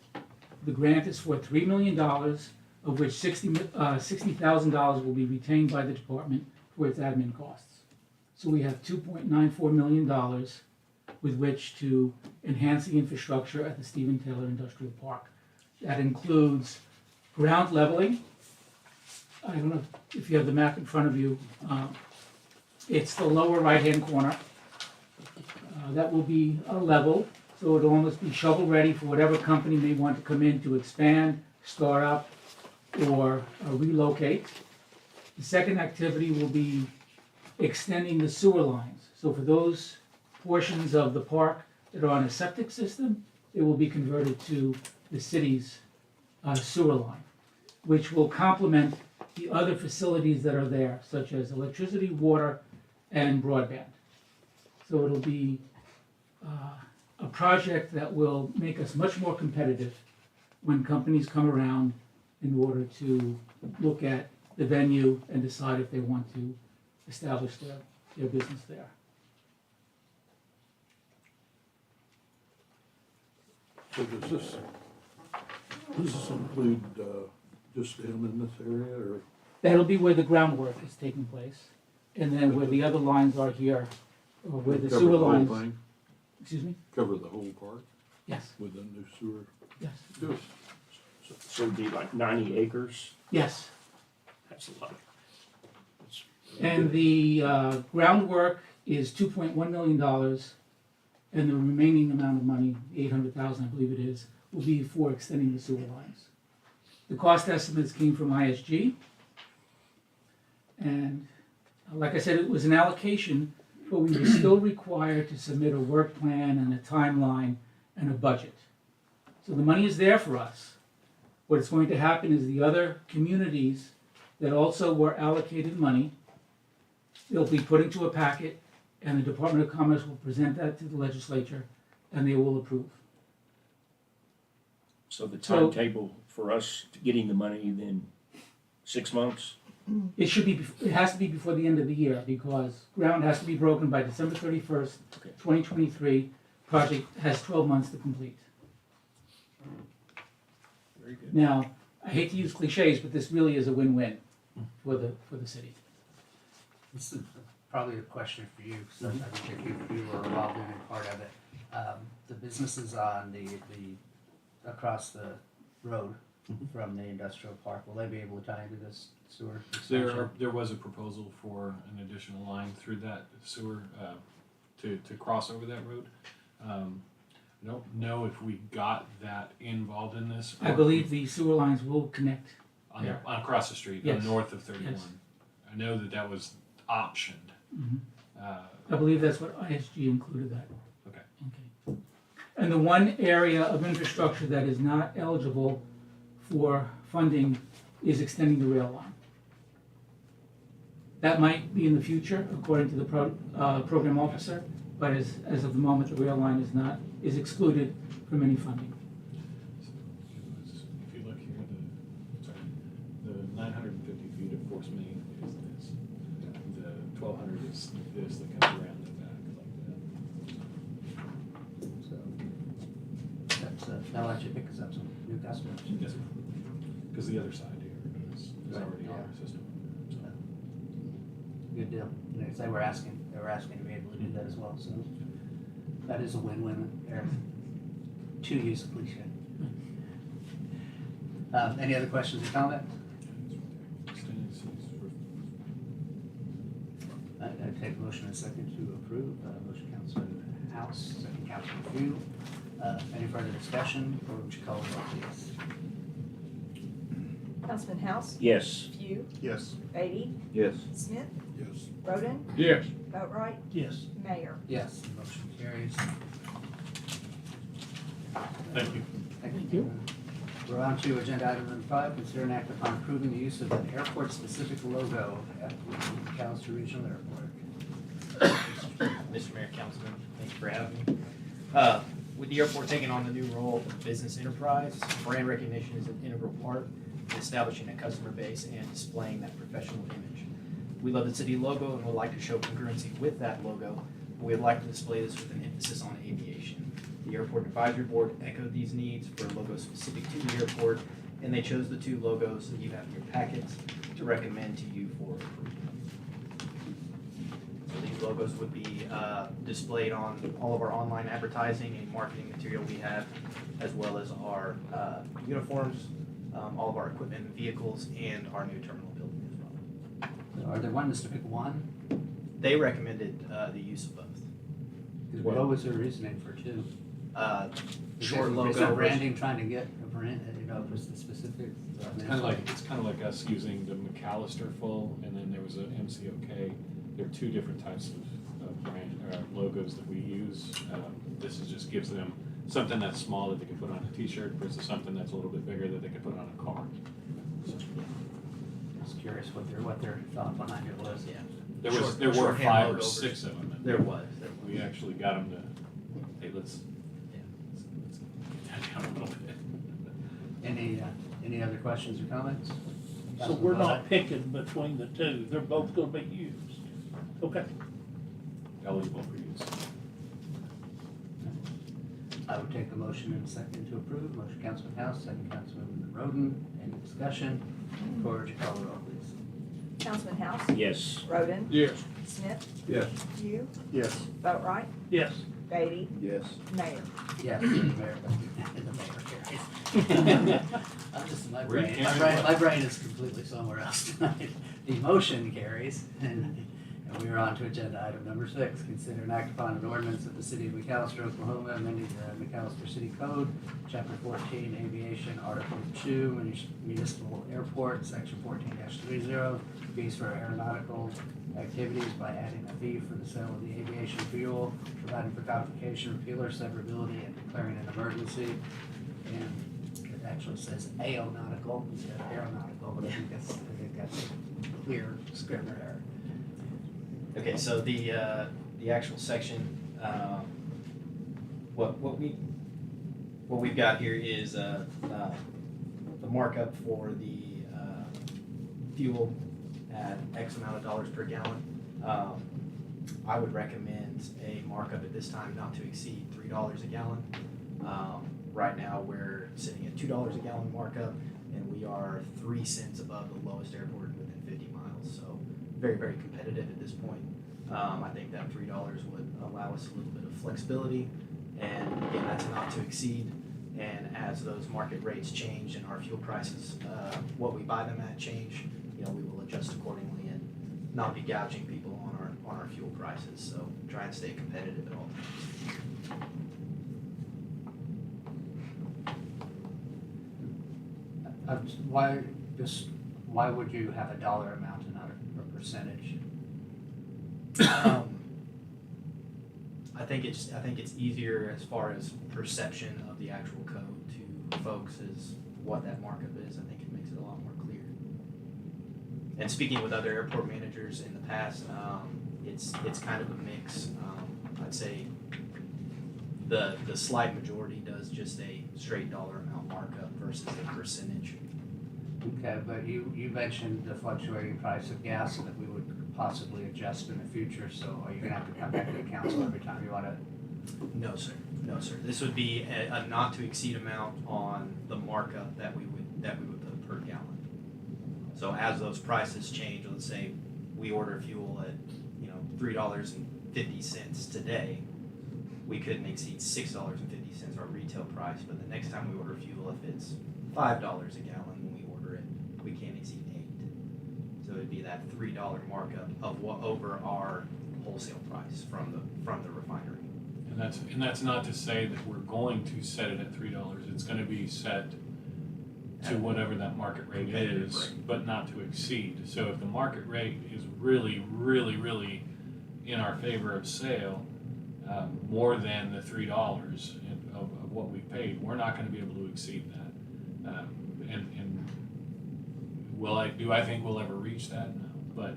The grant is for $3 million, of which $60,000 will be retained by the department for its admin costs. So we have $2.94 million with which to enhance the infrastructure at the Stephen Taylor Industrial Park. That includes ground leveling. I don't know if you have the map in front of you. It's the lower right-hand corner. That will be a level, so it'll almost be shovel-ready for whatever company may want to come in to expand, start up, or relocate. The second activity will be extending the sewer lines. So for those portions of the park that are on a septic system, it will be converted to the city's sewer line, which will complement the other facilities that are there, such as electricity, water, and broadband. So it'll be a project that will make us much more competitive when companies come around in order to look at the venue and decide if they want to establish their business there. So does this include, just down in this area, or? That'll be where the groundwork is taking place, and then where the other lines are here, or where the cover sewer the whole lines. thing? Excuse me? Cover the whole park Yes, with the new sewer? yes, Good. So it'd be like 90 acres? yes. That's a lot. That's And good. the groundwork is $2.1 million, and the remaining amount of money, $800,000, I believe it is, will be for extending the sewer lines. The cost estimates came from ISG, and like I said, it was an allocation, but we were still required to submit a work plan and a timeline and a budget. So the money is there for us. What's going to happen is the other communities that also were allocated money, they'll be put into a packet, and the Department of Commerce will present that to the legislature, and they will approve. So the timetable for us to getting the money, then 6 months? It should be, it has to be before the end of the year, because ground has to be broken by December 31st, Okay. 2023. Project has 12 months to complete. Very good. Now, I hate to use cliches, but this really is a win-win for the city. This is probably a question for you, so I think you were involved in and part of it. The businesses on the across the road from the industrial park, will they be able to tie into this sewer extension? There was a proposal for an additional line through that sewer, to cross over that road. I don't know if we got that involved in this. I believe the sewer lines will connect. On across the street, Yes. north of 31. Yes. I know that was optioned. Mhm. Uh, I believe that's what ISG included that. Okay. Okay. And the one area of infrastructure that is not eligible for funding is extending the rail line. That might be in the future, according to the program officer, but as of the moment, the rail line is excluded from any funding. So it was, if you look here, the 950 feet of force main is this. The 1200 is this that comes around the back like that. So that'll actually pick us up some new customers. Yes, sir. Because the other side here is Right, already on yeah. our system. So, Good deal. You know, 'cause they were asking to be able to do that as well, so that is a win-win there. To use a cliche. Any other questions or comments? I take a motion and a second to approve. Motion Councilman House, second Councilman Few. Any further discussion, or would you call the vote, please? Councilman House, Yes. Few, Yes. Beatty, Yes. Smith, Yes. Roden, Yes. Boatright, Yes. Mayor. Yes, the motion carries. thank you. Thank you. We're on to agenda item number 5, consider an act upon approving the use of an airport-specific logo at the Callister Regional Airport. Mr. Mayor, Councilman, thank you for having me. With the airport taking on the new role of business enterprise, brand recognition is an integral part in establishing a customer base and displaying that professional image. We love the city logo and would like to show congruency with that logo. We'd like to display this with an emphasis on aviation. The Airport Advisory Board echoed these needs for a logo specific to the airport, and they chose the 2 logos that you have in your packets to recommend to you for approval. So these logos would be displayed on all of our online advertising and marketing material we have, as well as our uniforms, all of our equipment and vehicles, and our new terminal building as well. So are they wanting us to pick one? They recommended the use of both. What was their reasoning for two? Short Is logo. that branding trying to get a brand, for specific? It's kind of like us using the McAllister full, and then there was a MCOK. There are two different types of brand logos that we use. This just gives them something that's small that they can put on a T-shirt versus something that's a little bit bigger that they can put on a car. So, Just curious what their thought behind it was. Yeah. There were Shorthand 5 or logo 6 of them. There was. We actually got them to, hey, let's get that down a little bit. Any other questions or comments? So we're not picking between the two, they're both gonna be used. Okay. Eligible for use. I would take a motion in a second to approve. Motion, Councilman House, second Councilman Roden. Any discussion? Corr, would you call the roll, please? Councilman House, Yes. Roden, Yes. Smith, Yes. Pugh, Yes. Boatright, Yes. Beatty, Yes. Mayor. Yes, the mayor, the mayor carries. I'm just, my brain is completely somewhere else tonight. The motion carries, and we are on to agenda item number 6. Consider and act upon an ordinance of the city of McAllister, Oklahoma, amending the McAllister City Code, Chapter 14, Aviation, Article 2, Municipal Airport, Section 14-30, fees for aeronautical activities by adding a fee for the sale of the aviation fuel, providing for codification, repeal or severability, and declaring an emergency. And it actually says aeronautical instead of aeronautical, but I think that's a clear Scrivener error. Okay, so the actual section, what we've got here is the markup for the fuel at X amount of dollars per gallon. I would recommend a markup at this time not to exceed $3 a gallon. Right now, we're sitting at $2 a gallon markup, and we are 3 cents above the lowest airport within 50 miles. So very, very competitive at this point. I think that $3 would allow us a little bit of flexibility, and again, that's not to exceed. And as those market rates change and our fuel prices, what we buy them at change, we will adjust accordingly and not be gouging people on our fuel prices. So try and stay competitive at all times. Why would you have a dollar amount and not a percentage? I think it's easier as far as perception of the actual code to folks is what that markup is. I think it makes it a lot more clear. And speaking with other airport managers in the past, it's kind of a mix. I'd say the slight majority does just a straight dollar amount markup versus a percentage. Okay, but you mentioned the fluctuating price of gas and that we would possibly adjust in the future, so are you gonna have to come back to the council every time you wanna? No, sir. No, sir. This would be a not to exceed amount on the markup that we would put per gallon. So as those prices change, let's say we order fuel at $3.50 today, we couldn't exceed $6.50 our retail price. But the next time we order fuel, if it's $5 a gallon when we order it, we can't exceed $8. So it'd be that $3 markup of what over our wholesale price from the refinery. And that's not to say that we're going to set it at $3. It's going to be set to whatever that market rate is, but not to exceed. So if the market rate is really, really, really in our favor of sale, more than the $3 of what we paid, we're not going to be able to exceed that. And do I think we'll ever reach that? No. But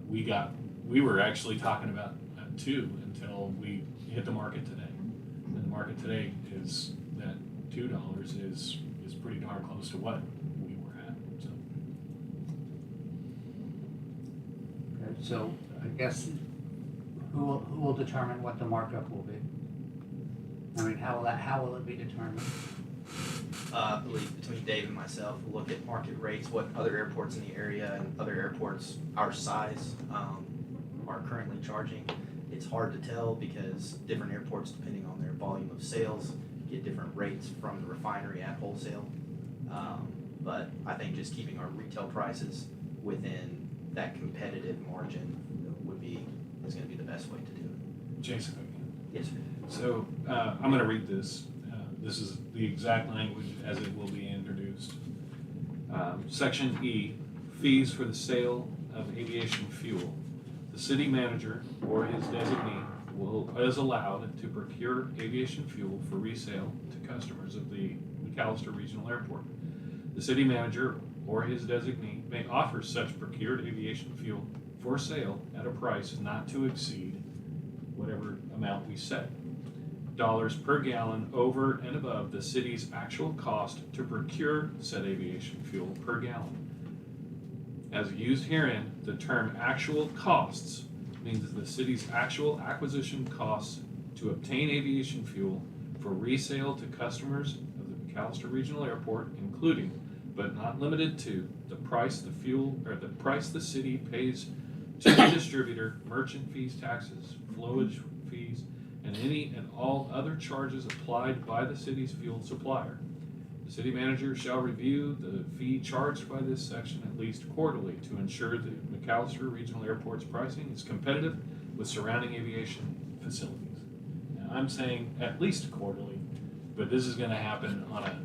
we were actually talking about 2 until we hit the market today. And the market today is that $2 is pretty darn close to what we were at. So. Okay, so I guess who will determine what the markup will be? I mean, how will it be determined? I believe between Dave and myself, we'll look at market rates, what other airports in the area and other airports our size are are currently charging. It's hard to tell because different airports, depending on their volume of sales, get different rates from the refinery at wholesale. But I think just keeping our retail prices within that competitive margin is gonna be the best way to do it. Jason. Yes, sir. So, I'm gonna read this. This is the exact language as it will be introduced. Section E, fees for the sale of aviation fuel. The city manager or his designee is allowed to procure aviation fuel for resale to customers of the McAllister Regional Airport. The city manager or his designee may offer such procured aviation fuel for sale at a price not to exceed whatever amount we set. Dollars per gallon over and above the city's actual cost to procure said aviation fuel per gallon. As used herein, the term actual costs means the city's actual acquisition costs to obtain aviation fuel for resale to customers of the McAllister Regional Airport, including but not limited to the price the city pays to the distributor, merchant fees, taxes, flowage fees, and any and all other charges applied by the city's fuel supplier. The city manager shall review the fee charged by this section at least quarterly to ensure that McAllister Regional Airport's pricing is competitive with surrounding aviation facilities. Now, I'm saying at least quarterly, but this is gonna happen on a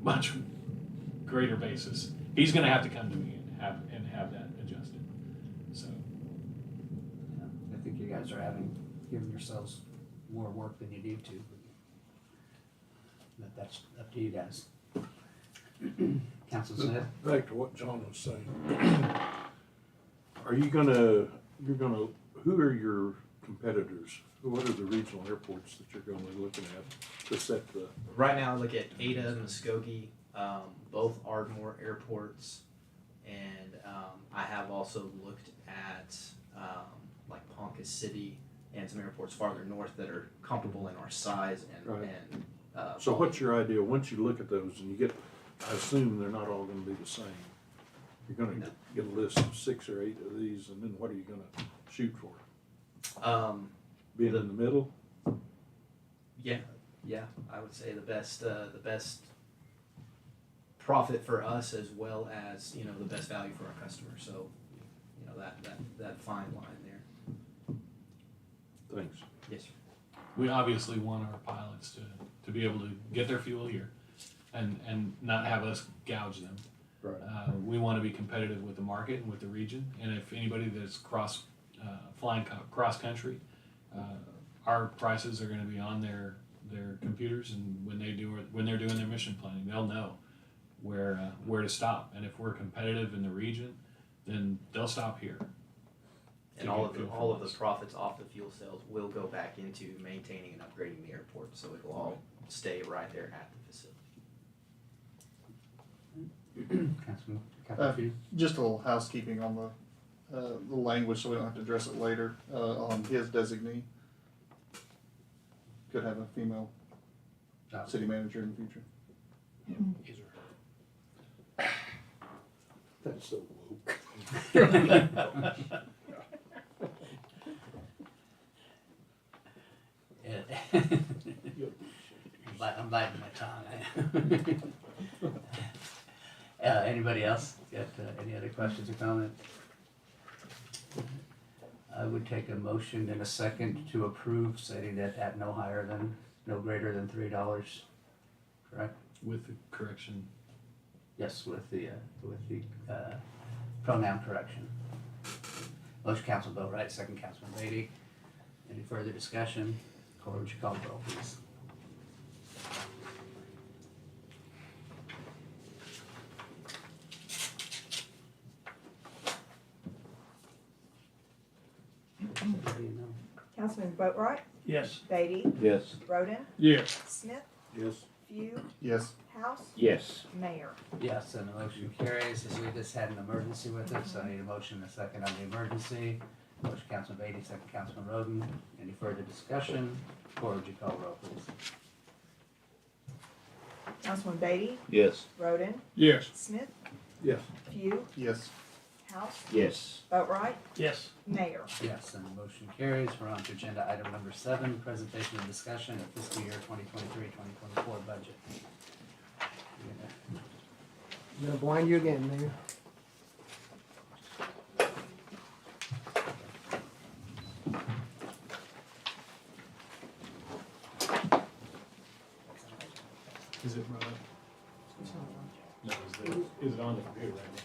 much greater basis. He's gonna have to come to me and have that adjusted, so. Yeah, I think you guys are giving yourselves more work than you need to. But that's up to you guys. Council Smith? Back to what John was saying. Who are your competitors? What are the regional airports that you're gonna be looking at to set the? Right now, I look at Ada, Muskogee, both Ardmore airports, and I have also looked at like Ponca City and some airports farther north that are comparable in our size and Right. and So what's your idea, once you look at those and you get, I assume they're not all gonna be the same. You're gonna get a list of 6 or 8 of these, and then what are you gonna shoot for? Being in the middle? Yeah, I would say the best profit for us as well as, you know, the best value for our customers. So, you know, that fine line there. Thanks. Yes, sir. We obviously want our pilots to be able to get their fuel here and not have us gouge them. Right. We want to be competitive with the market and with the region, and if anybody that's flying cross country, our prices are going to be on their computers, and when they're doing their mission planning, they'll know where to stop. And if we're competitive in the region, then they'll stop here. And all of the profits off the fuel sales will go back into maintaining and upgrading the airport, so it'll all stay right there at the facility. Councilman? Just a little housekeeping on the language, so we don't have to address it later, on his designee. Could have a female city manager in the future. That's so woke. I'm biting my tongue. Anybody else got any other questions or comments? I would take a motion in a second to approve, stating that at no greater than $3, correct? With the correction. Yes, with the pronoun correction. Motion council vote, right? Second, Councilman Beatty. Any further discussion? Corey, would you call the roll, please? Councilman Boatright, Yes. Beatty, Yes. Roden, Yes. Smith, Yes. Few, Yes. House, Yes. Mayor. Yes, and the motion carries. As we just had an emergency with it, so I need a motion and a second on the emergency. Motion, Councilman Beatty, second, Councilman Roden. Any further discussion? Corey, would you call the roll, please? Councilman Beatty, Yes. Roden, Yes. Smith, Yes. Few, Yes. House, Yes. Boatright, Yes. Mayor. Yes, and the motion carries. We're on to agenda item number 7, presentation and discussion of fiscal year 2023-2024 budget. I'm gonna blind you again, Mayor. Is it, no, is it on the computer right now?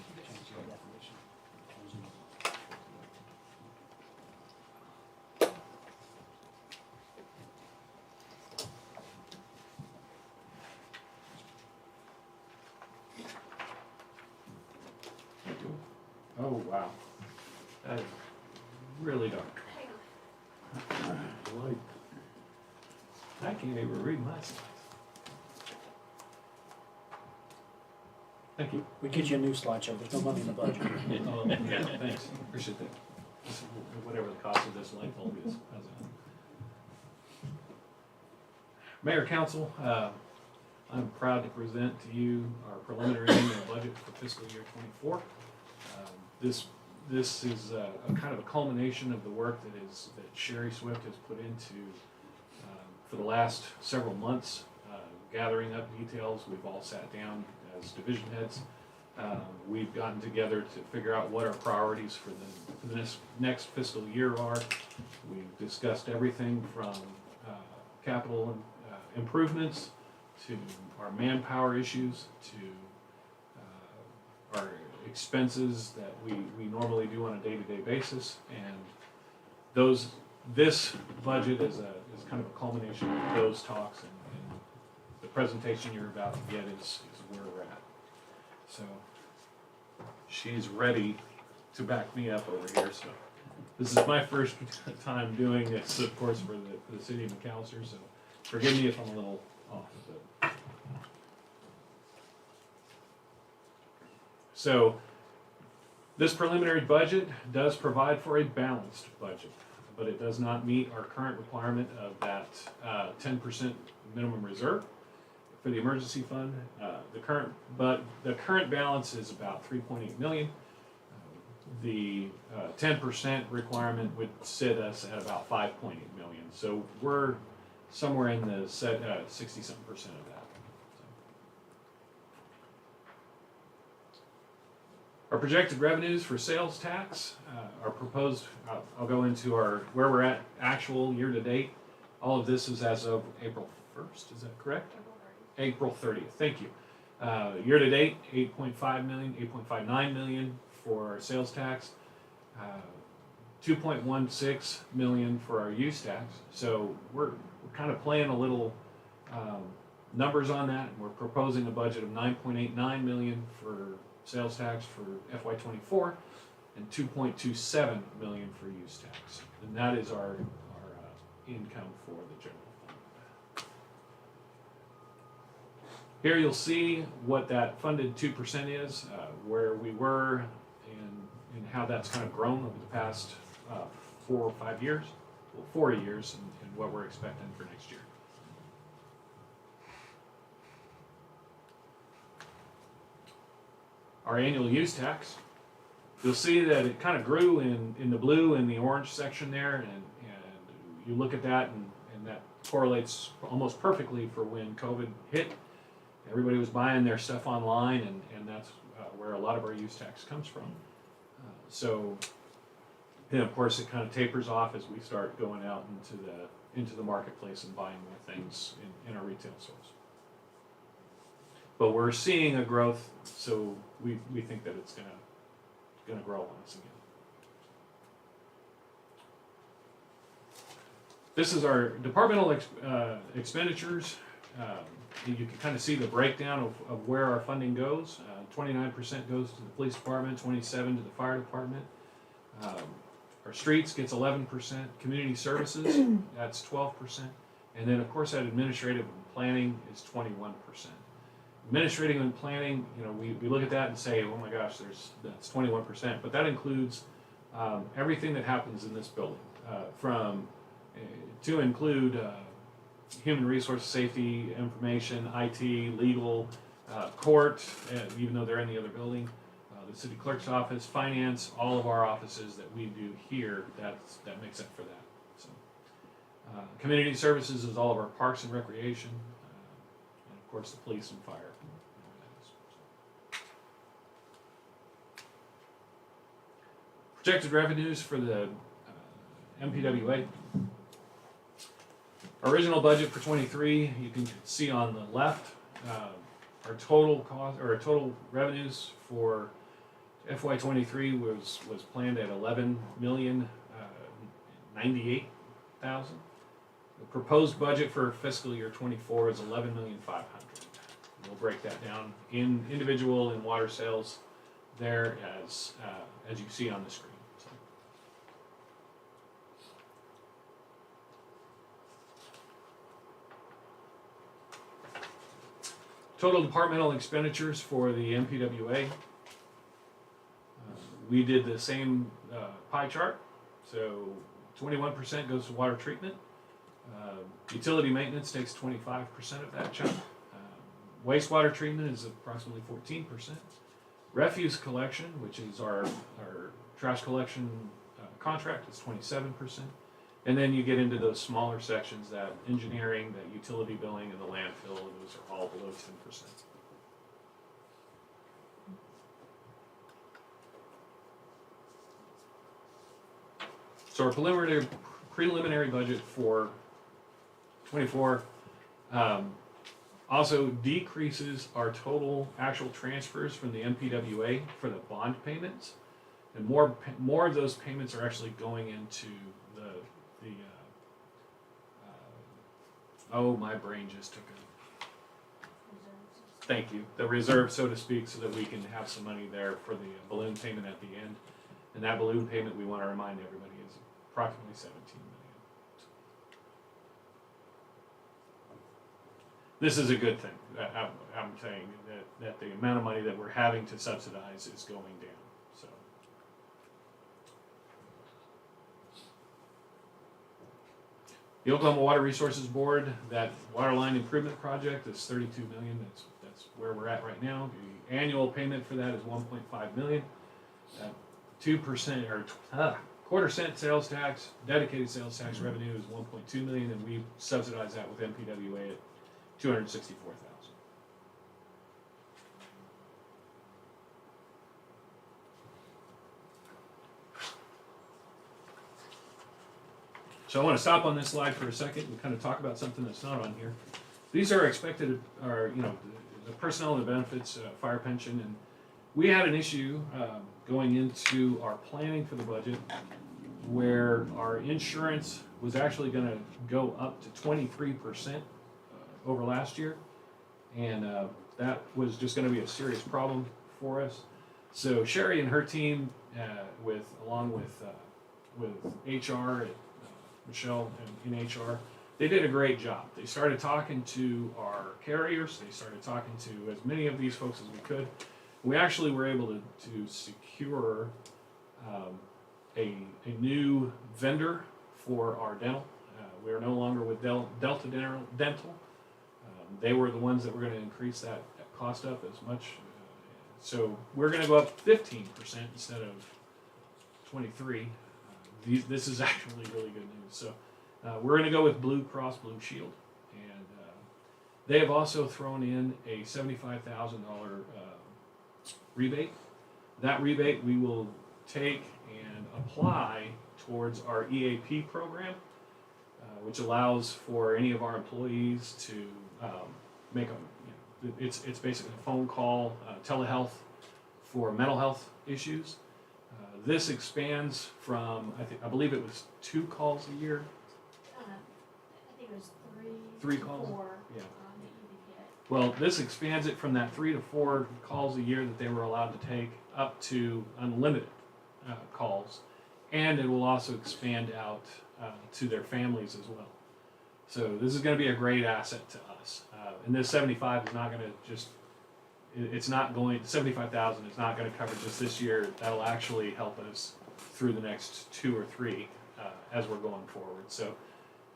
Oh, wow. That is really dark. Like, I can't even read my slides. Thank you. We get you a new slideshow, there's no money in the budget. Oh, yeah, thanks, appreciate that. This is whatever the cost of this light bulb is. How's that? Mayor, council, I'm proud to present to you our preliminary annual budget for fiscal year '24. This is a kind of a culmination of the work that Sherry Swift has put into for the last several months, gathering up details. We've all sat down as division heads. We've gotten together to figure out what our priorities for this next fiscal year are. We've discussed everything from capital improvements to our manpower issues to our expenses that we normally do on a day-to-day basis, and this budget is kind of a culmination of those talks, and the presentation you're about to get is where we're at. So she's ready to back me up over here. So this is my first time doing this, of course, for the city of McAllister. So forgive me if I'm a little off of it. So this preliminary budget does provide for a balanced budget, but it does not meet our current requirement of that 10% minimum reserve for the emergency fund. The current balance is about 3.8 million. The 10% requirement would sit us at about 5.8 million. So we're somewhere in the 60-something% of that. Our projected revenues for sales tax are proposed. I'll go into where we're at actual year to date. All of this is as of April 1st. Is that correct? April 30th. Thank you. Year to date, 8.5 million, 8.59 million for sales tax, 2.16 million for our use tax. So we're kind of playing a little numbers on that. We're proposing a budget of 9.89 million for sales tax for FY24 and 2.27 million for use tax, and that is our income for the general fund. Here you'll see what that funded 2% is, where we were, and how that's kind of grown over the past 4 or 5 years, well, 4 years, and what we're expecting for next year. Our annual use tax, you'll see that it kind of grew in the blue and the orange section there, and you look at that, and that correlates almost perfectly for when COVID hit. Everybody was buying their stuff online, and that's where a lot of our use tax comes from. So then, of course, it kind of tapers off as we start going out into the marketplace and buying more things in our retail stores. But we're seeing a growth, so we think that it's gonna grow on us again. This is our departmental expenditures. You can kind of see the breakdown of where our funding goes. 29% goes to the police department, 27% to the fire department. Our streets gets 11%, community services, that's 12%, and then of course that administrative and planning is 21%. Administrating and planning, we look at that and say, oh my gosh, that's 21%, but that includes everything that happens in this building, to include human resource safety, information, IT, legal, court, even though they're in the other building, the city clerk's office, finance, all of our offices that we do here, that makes up for that. So, community services is all of our parks and recreation, and of course the police and fire. Projected revenues for the MPWA. Original budget for 23, you can see on the left, our total cost or total revenues for FY23 was planned at 11,098,000. The proposed budget for fiscal year 24 is 11,500,000. We'll break that down in individual and water sales there as you see on the screen. So. Total departmental expenditures for the MPWA. We did the same pie chart. So 21% goes to water treatment. Utility maintenance takes 25% of that chunk. Wastewater treatment is approximately 14%. Refuse collection, which is our trash collection contract, is 27%. And then you get into those smaller sections, that engineering, that utility billing, and the landfill, and those are all below 10%. So our preliminary budget for 24 also decreases our total actual transfers from the MPWA for the bond payments, and more of those payments are actually going into oh, my brain just took a thank you, the reserve, so to speak, so that we can have some money there for the balloon payment at the end. And that balloon payment, we want to remind everybody, is approximately 17 million. This is a good thing. I'm saying that the amount of money that we're having to subsidize is going down. So. The Oklahoma Water Resources Board, that water line improvement project is $32 million. That's where we're at right now. The annual payment for that is $1.5 million. 2% or quarter cent sales tax, dedicated sales tax revenue is $1.2 million, and we subsidize that with MPWA at $264,000. So I want to stop on this slide for a second and kind of talk about something that's not on here. These are expected, or the personnel and the benefits, fire pension, and we had an issue going into our planning for the budget where our insurance was actually going to go up to 23% over last year, and that was just going to be a serious problem for us. So Sherry and her team, along with HR, Michelle in HR, they did a great job. They started talking to our carriers. They started talking to as many of these folks as we could. We actually were able to secure a new vendor for our dental. We are no longer with Delta Dental. They were the ones that were going to increase that cost up as much. So we're going to go up 15% instead of 23%. This is actually really good news. So we're going to go with Blue Cross Blue Shield, and they have also thrown in a $75,000 rebate. That rebate we will take and apply towards our EAP program, which allows for any of our employees to make it's basically a phone call, telehealth for mental health issues. This expands from, I believe it was 2 calls a year. I think it was 3 calls? 4. Yeah. That you could get. Well, this expands it from that 3 to 4 calls a year that they were allowed to take up to unlimited calls. And it will also expand out to their families as well. So this is going to be a great asset to us. And this 75 is not going to just, it's not going, 75,000 is not going to cover just this year. That'll actually help us through the next 2 or 3 as we're going forward. So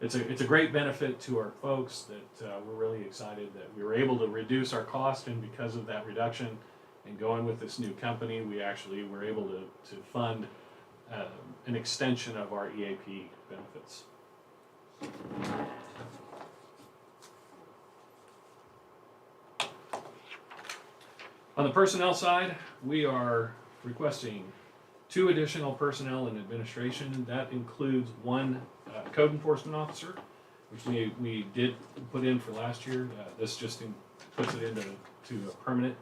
it's a great benefit to our folks that we're really excited that we were able to reduce our cost, and because of that reduction And going with this new company, we actually were able to fund an extension of our EAP benefits. On the personnel side, we are requesting 2 additional personnel in administration. That includes 1 code enforcement officer, which we did put in for last year. This just puts it into a permanent.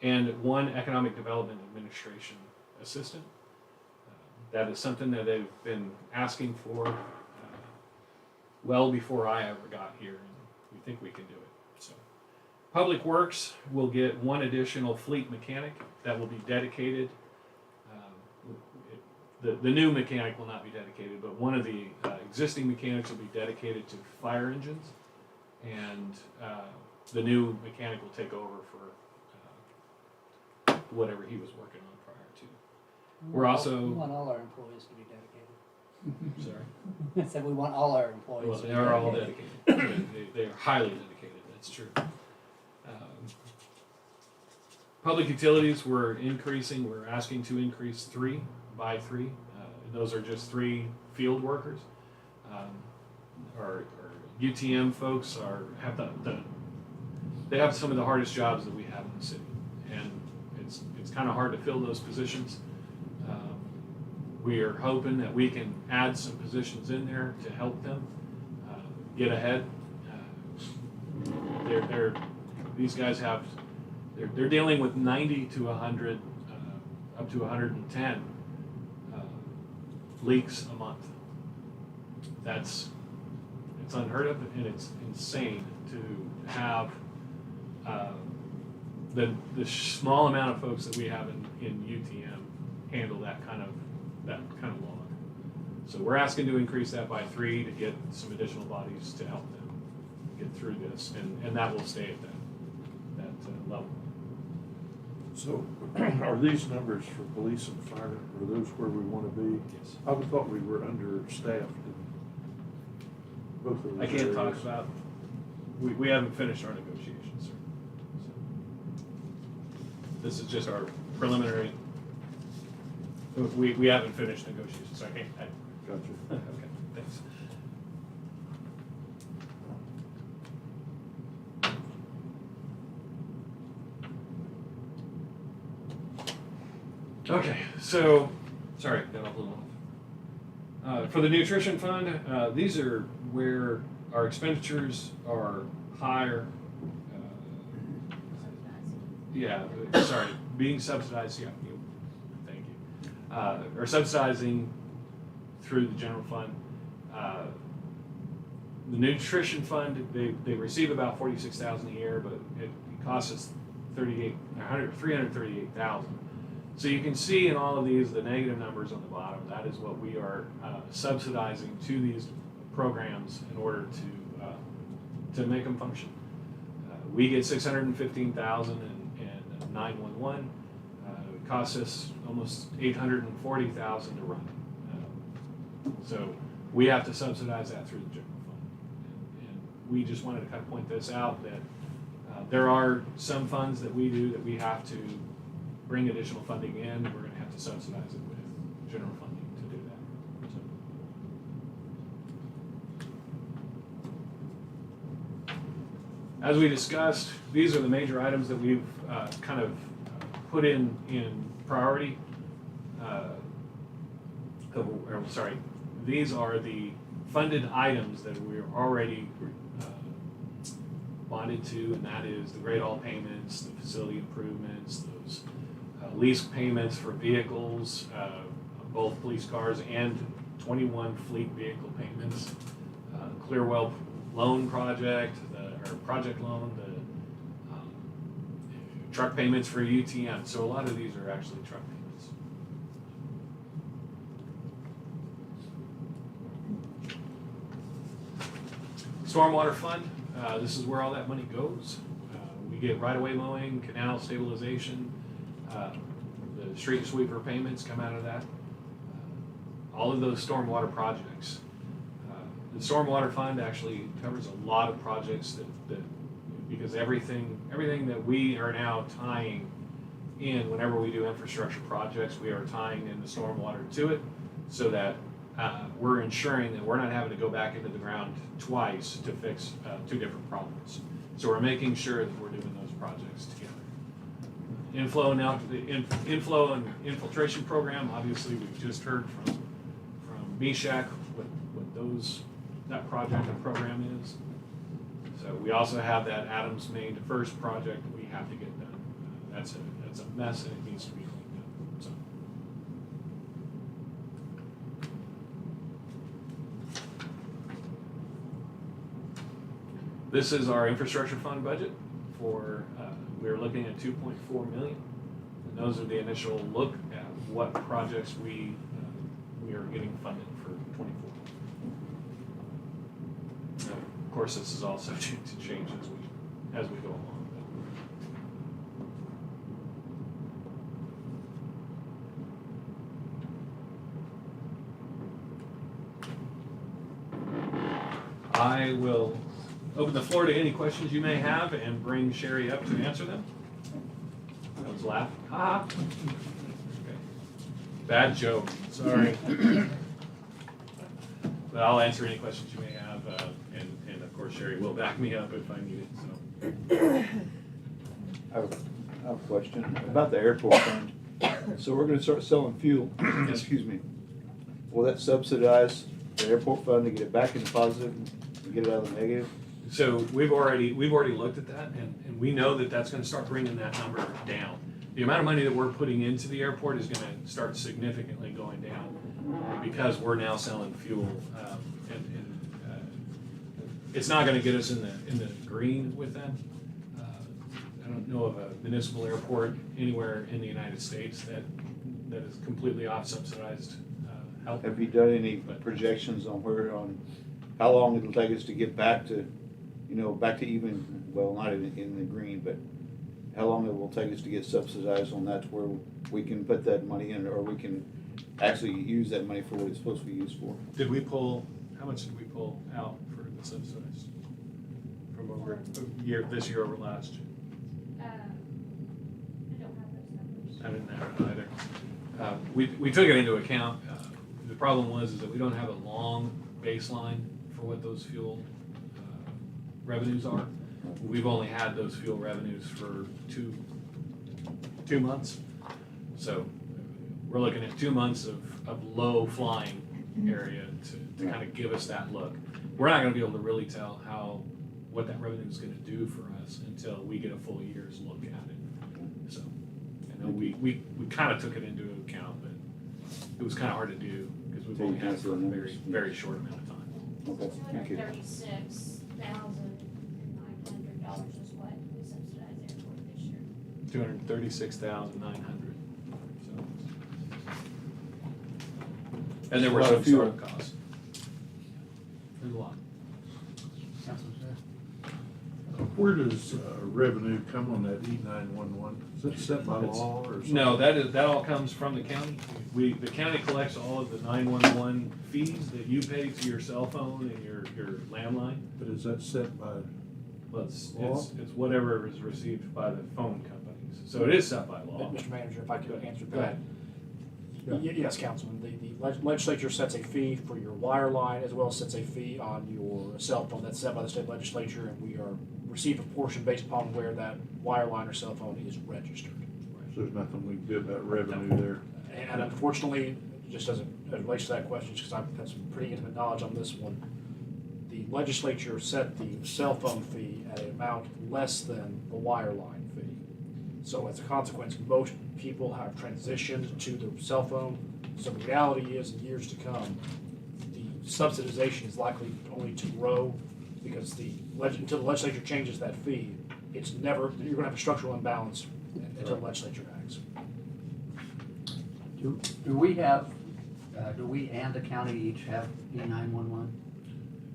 And 1 economic development administration assistant. That is something that they've been asking for well before I ever got here, and we think we can do it. So, Public Works will get 1 additional fleet mechanic that will be dedicated. The new mechanic will not be dedicated, but one of the existing mechanics will be dedicated to fire engines, and the new mechanic will take over for whatever he was working on prior to. We're also. We want all our employees to be dedicated. Sorry? I said we want all our employees Well, to be they dedicated. are all dedicated. They are highly dedicated, that's true. Public utilities, we're increasing, we're asking to increase 3 by 3. Those are just 3 field workers. Our UTM folks have they have some of the hardest jobs that we have in the city. And it's kind of hard to fill those positions. We are hoping that we can add some positions in there to help them get ahead. These guys they're dealing with 90 to 100, up to 110 leaks a month. It's unheard of, and it's insane to have the small amount of folks that we have in UTM handle that kind of log. So we're asking to increase that by 3 to get some additional bodies to help them get through this, and that will stay at that level. So, are these numbers for police and fire, are those where we wanna be? Yes. I would thought we were understaffed in both of those I can't talk areas. about, we haven't finished our negotiations, sir. So, this is just our preliminary, we haven't finished negotiations, so I can't. Gotcha. Okay, thanks. Okay, so, sorry, got off a little off. For the nutrition fund, these are where our expenditures are higher. Being subsidized, thank you. Or subsidizing through the general fund. The nutrition fund, they receive about $46,000 a year, but it costs us $338,000. So you can see in all of these, the negative numbers on the bottom, that is what we are subsidizing to these programs in order to make them function. We get $615,000 in 911. It costs us almost $840,000 to run. So we have to subsidize that through the general fund. And we just wanted to kind of point this out that there are some funds that we do that we have to bring additional funding in, we're going to have to subsidize it with general funding to do that. So. As we discussed, these are the major items that we've kind of put in priority. These are the funded items that we're already bonded to, and that is the grade all payments, the facility improvements, those lease payments for vehicles, both police cars and 21 fleet vehicle payments, Clearwell loan project, or project loan, the truck payments for UTM. So a lot of these are actually truck payments. Stormwater fund, this is where all that money goes. We get right-of-way mowing, canal stabilization, the street sweeper payments come out of that. All of those stormwater projects. The stormwater fund actually covers a lot of projects that because everything that we are now tying in, whenever we do infrastructure projects, we are tying in the stormwater to it, so that we're ensuring that we're not having to go back into the ground twice to fix two different problems. So we're making sure that we're doing those projects together. Inflow and infiltration program, obviously we've just heard from MESHAC what that project and program is. So we also have that Adams Main to First project that we have to get done. That's a mess and it needs to be cleaned up. So. This is our infrastructure fund budget for, we're looking at 2.4 million. And those are the initial look at what projects we are getting funded for 24. Of course, this is all subject to change as we go along. I will open the floor to any questions you may have and bring Sherry up to answer them. I was laughing. Ha! Okay. Bad joke, sorry. But I'll answer any questions you may have, and of course Sherry will back me up if I need it, so. I have a question about the airport fund. So we're gonna start selling fuel, excuse me. Will that subsidize the airport fund to get it back into positive and get it out of the negative? So we've already looked at that, and we know that that's gonna start bringing that number down. The amount of money that we're putting into the airport is gonna start significantly going down because we're now selling fuel, and it's not gonna get us in the green with them. I don't know of a municipal airport anywhere in the United States that is completely off subsidized help. Have you done any projections on how long it'll take us to get back to, back to even, well, not in the green, but how long it will take us to get subsidized on that to where we can put that money in, or we can actually use that money for what it's supposed to be used for? How much did we pull out for the subsidized from over this year over last year? I don't have those numbers. I didn't have it either. We took it into account. The problem is that we don't have a long baseline for what those fuel revenues are. We've only had those fuel revenues for two months. So we're looking at 2 months of low flying area to kind of give us that look. We're not going to be able to really tell what that revenue is going to do for us until we get a full year's look at it. So I know we kind of took it into account, but it was kind of hard to do because we've only had it for a very, very short amount of time. Okay, thank you. $236,900 is what we subsidized airport this year. 236,900. So, and there were That's a lot some of fuel. startup costs. There's a lot. Councilman Smith? Where does revenue come on that E911? Is that set by law or something? No, that all comes from the county. The county collects all of the 911 fees that you pay to your cell phone and your landline. But is that set by Well, it's law? whatever is received by the phone companies. So it is set by law. Mr. Manager, if I could answer Go that. ahead. Yes, Councilman, the legislature sets a fee for your wire line as well as sets a fee on your cell phone. That's set by the state legislature, and we receive a portion based upon where that wire line or cell phone is registered. So there's nothing we can do about revenue there? And unfortunately, just as it relates to that question, because I've had some pretty intimate knowledge on this one, the legislature set the cell phone fee at an amount less than the wire line fee. So as a consequence, most people have transitioned to the cell phone. So the reality is, in years to come, the subsidization is likely only to grow because until the legislature changes that fee, you're gonna have a structural imbalance until the legislature acts. Do we and the county each have E911?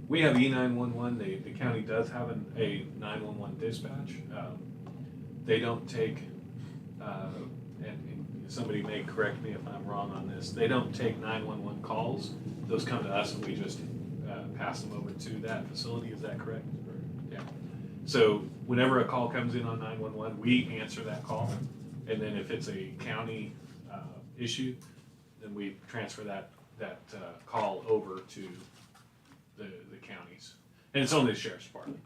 We have E911. The county does have a 911 dispatch. They don't take, and somebody may correct me if I'm wrong on this, they don't take 911 calls. Those come to us and we just pass them over to that facility. Is that correct? Yeah. So whenever a call comes in on 911, we answer that call. And then if it's a county issue, then we transfer that call over to the counties. And it's only the sheriff's department.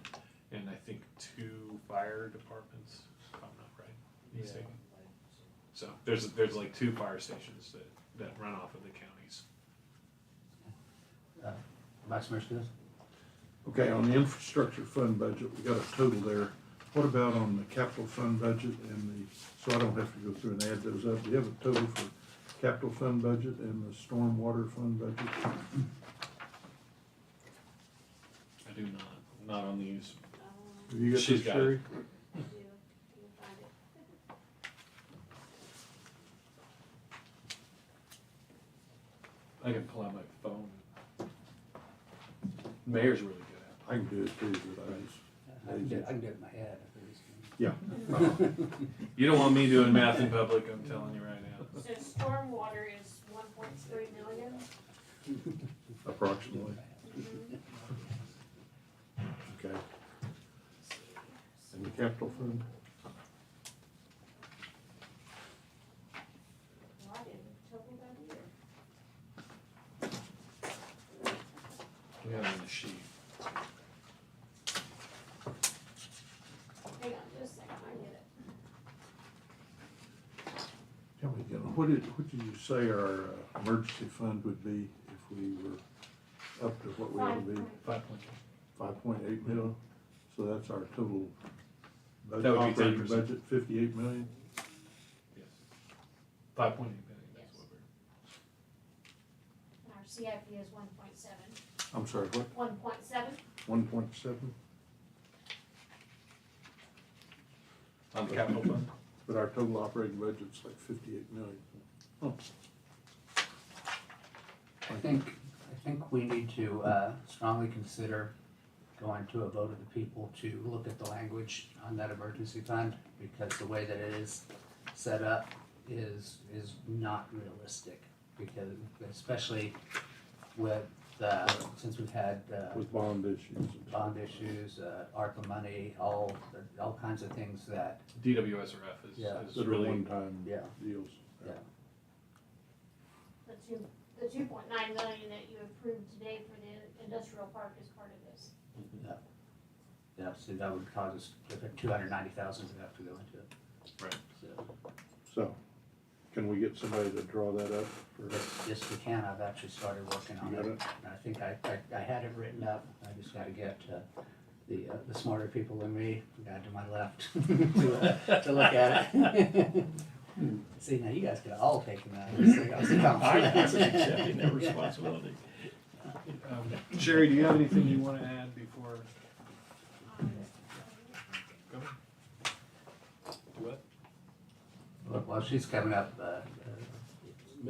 And I think 2 fire departments, if I'm not right, mistaken. So there's like 2 fire stations that run off of the counties. Vice Mayor Skills? Okay, on the infrastructure fund budget, we got a total there. What about on the capital fund budget and so I don't have to go through and add those up. Do you have a total for capital fund budget and the stormwater fund budget? I do not on these. Have you got She's this, got Sherry? it. I can pull out my phone. Mayor's really good at I can do it too, but I can do it in my head. Yeah. You don't want me doing math in public, I'm telling you right now. So stormwater is 1.3 million. Approximately. Okay. And the capital fund? Well, I didn't total that either. We have it in the sheet. Hang on just a second, I get it. Tell me again, what did you say our emergency fund would be if we were up to what we ought to be? 5.8 million. So that's our total budget, That would be operating 10%. budget, 58 million. Yes. 5.8 million, that's what And our CIP is 1.7. I'm sorry, what? 1.7. 1.7? On the capital fund? But our total operating budget's like 58 million. Oh. I think we need to strongly consider going to a vote of the people to look at the language on that emergency fund, because the way that it is set up is not realistic, because especially with since we've had With bond issues. ARPA money, all kinds of things that DWSRF is That are really. one-time Yeah. deals. Yeah. The 2.9 million that you approved today for the industrial park is part of this. Yeah, so that would cause us, if 290,000 would have to go into it. Right. So, can we get somebody to draw that up? Yes, we can. I've actually started working on You it. got it? And I think I had it written up. I just gotta get the smarter people than me, the guy to my left, to look at it. See, now you guys could have all taken that. I am accepting that responsibility. Sherry, do you have anything you want to add before? Go ahead. What? Look, while she's coming up,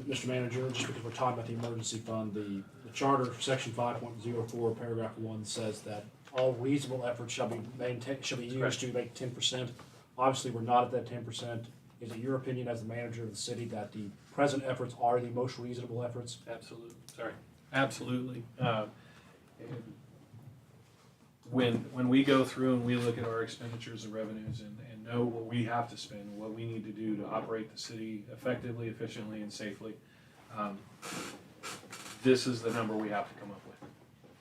Mr. Manager, just because we're talking about the emergency fund, the charter, section 5.04, paragraph 1 says that all reasonable efforts shall be used to make 10%. Obviously, we're not at that 10%. Is it your opinion as the manager of the city that the present efforts are the most reasonable efforts? Absolutely. Sorry. Absolutely. When we go through and we look at our expenditures and revenues and know what we have to spend, what we need to do to operate the city effectively, efficiently, and safely, this is the number we have to come up with.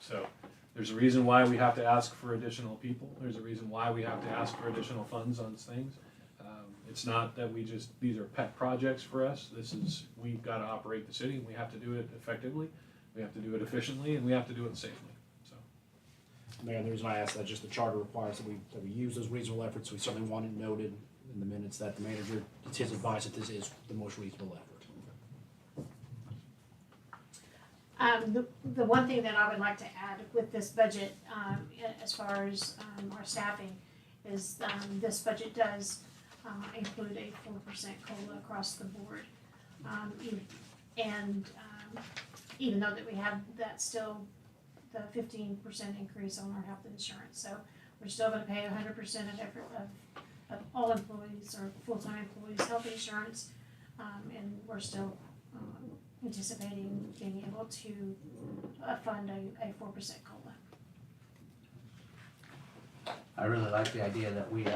So there's a reason why we have to ask for additional people. There's a reason why we have to ask for additional funds on things. It's not that these are pet projects for us. We've got to operate the city and we have to do it effectively. We have to do it efficiently and we have to do it safely. So, Mayor, the reason I asked that, just the charter requires that we use those reasonable efforts. We certainly want it noted in the minutes that the manager, it's his advice that this is the most reasonable effort. The one thing that I would like to add with this budget, as far as our staffing, is this budget does include a 4% COLA across the board. Even though that we have that still, the 15% increase on our health insurance. So we're still gonna pay 100% of all employees or full-time employees' health insurance. And we're still anticipating being able to fund a 4% COLA. I really like the idea that we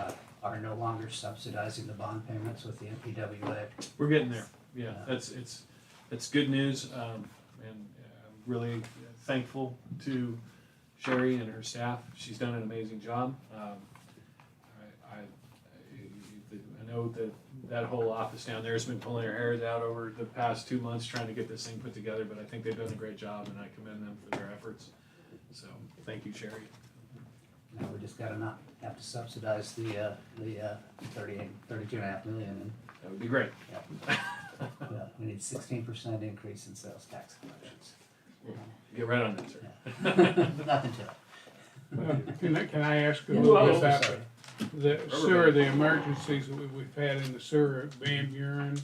are no longer subsidizing the bond payments with the NPWA. We're getting there. Yeah, that's good news, and I'm really thankful to Sherry and her staff. She's done an amazing job. I know that whole office down there has been pulling their hairs out over the past 2 months trying to get this thing put together, but I think they've done a great job, and I commend them for their efforts. So, thank you, Sherry. Now we just gotta not have to subsidize the 32.5 million. And, That would be great. yeah, we need 16% increase in sales tax collections. Get right on that, sir. Yeah. Nothing to it. Can I ask a Yeah, little bit well, about sorry. the sewer, the emergencies that we've had in the sewer at Van Buren,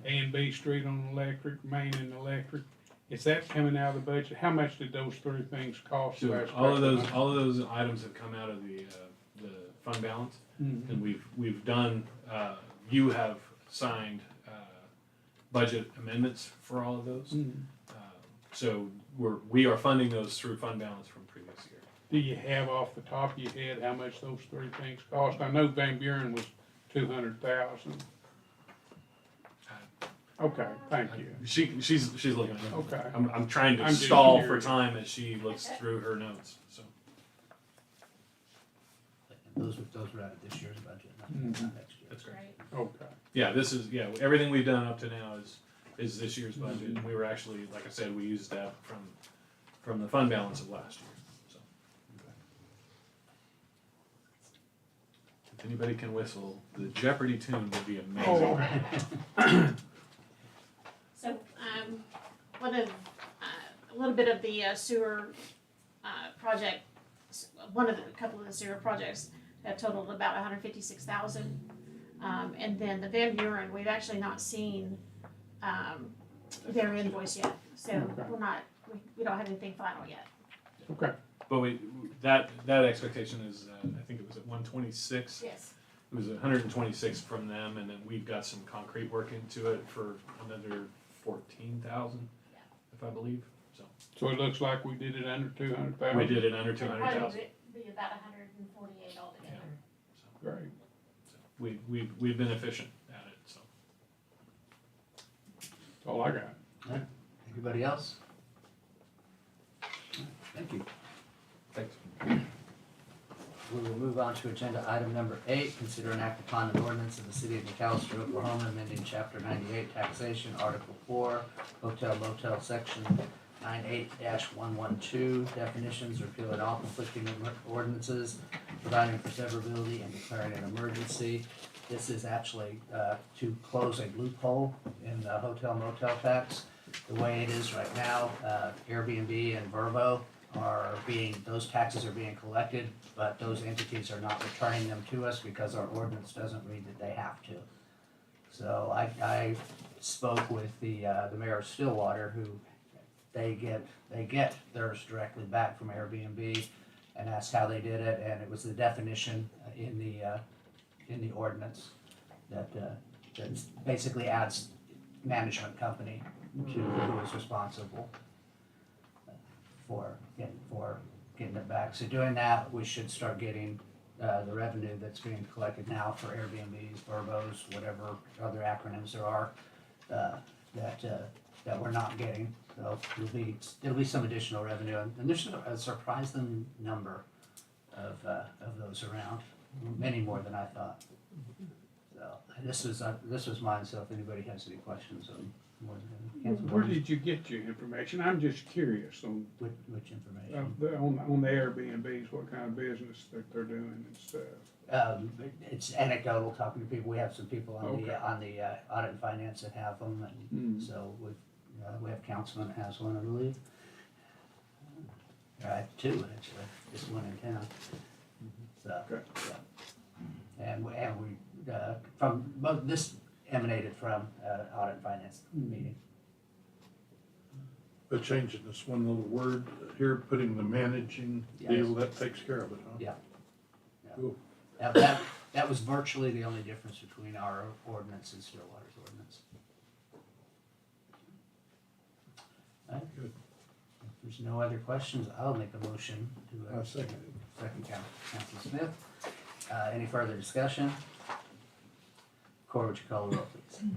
A and B Street on electric, Main and electric? Is that coming out of the budget? How much did those three things cost? So last all of couple those, months? all of those items have come out of the fund balance, and we've done. You have signed budget amendments for all of those, so we are funding those through fund balance from previous year. Do you have off the top of your head how much those three things cost? I know Van Buren was 200,000. Okay, thank you. She's looking at it. Okay. I'm trying to I'm just stall for curious. time as she looks through her notes. So Those were out of this year's budget, not next year. that's great. Okay. Yeah, this is everything we've done up to now is this year's budget, and we were actually, like I said, we used that from the fund balance of last year. So if anybody can whistle, the Jeopardy tune would be amazing. So, one of, a little bit of the sewer project, a couple of the sewer projects that totaled about 156,000. And then the Van Buren, we've actually not seen their invoice yet, so we don't have anything final yet. Okay. But that expectation is I think it was at 126. Yes. It was 126 from them, and then we've got some concrete work into it for another 14,000, if I believe. So it looks like we did it under 200,000. We did it under It'll 200,000. probably be about 148 altogether. Great. We've been efficient at it. So That's all I got. All right. Anybody else? Thank you. Thanks. We will move on to agenda item number 8, consider and act upon an ordinance of the city of McAllister, Oklahoma, amending chapter 98 taxation, article 4, hotel motel section 98-112, definitions, repealing all conflicting ordinances, providing for severability and declaring an emergency. This is actually to close a loophole in the hotel motel tax. The way it is right now, Airbnb and Vrbo those taxes are being collected, but those entities are not returning them to us because our ordinance doesn't read that they have to. So I spoke with the mayor of Stillwater, who they get theirs directly back from Airbnb, and asked how they did it, and it was the definition in the ordinance that basically adds management company to who is responsible for getting it back. So doing that, we should start getting the revenue that's being collected now for Airbnbs, Verbos, whatever other acronyms there are that we're not getting. So there'll be some additional revenue, and there's a surprising number of those around, many more than I thought. So this was mine. So if anybody has any questions on more than Where did you get your information? I'm just curious on which information? On the Airbnbs, what kind of business that they're doing and stuff. It's anecdotal, talking to people. We have some people on Okay. the audit and finance that have them, and so we have councilman that has one, I believe. I have 2 actually, just one in town. So, yeah. And we from this emanated from audit and finance meeting. But changing this one little word here, putting the managing deal, that takes care of it, huh? Yeah. Cool. That was virtually the only difference between our ordinance and Stillwater's ordinance. All right. Good. If there's no other questions, I'll make a motion to. I second it. second Councilman Smith. Any further discussion? Cora, would you call the roll, please?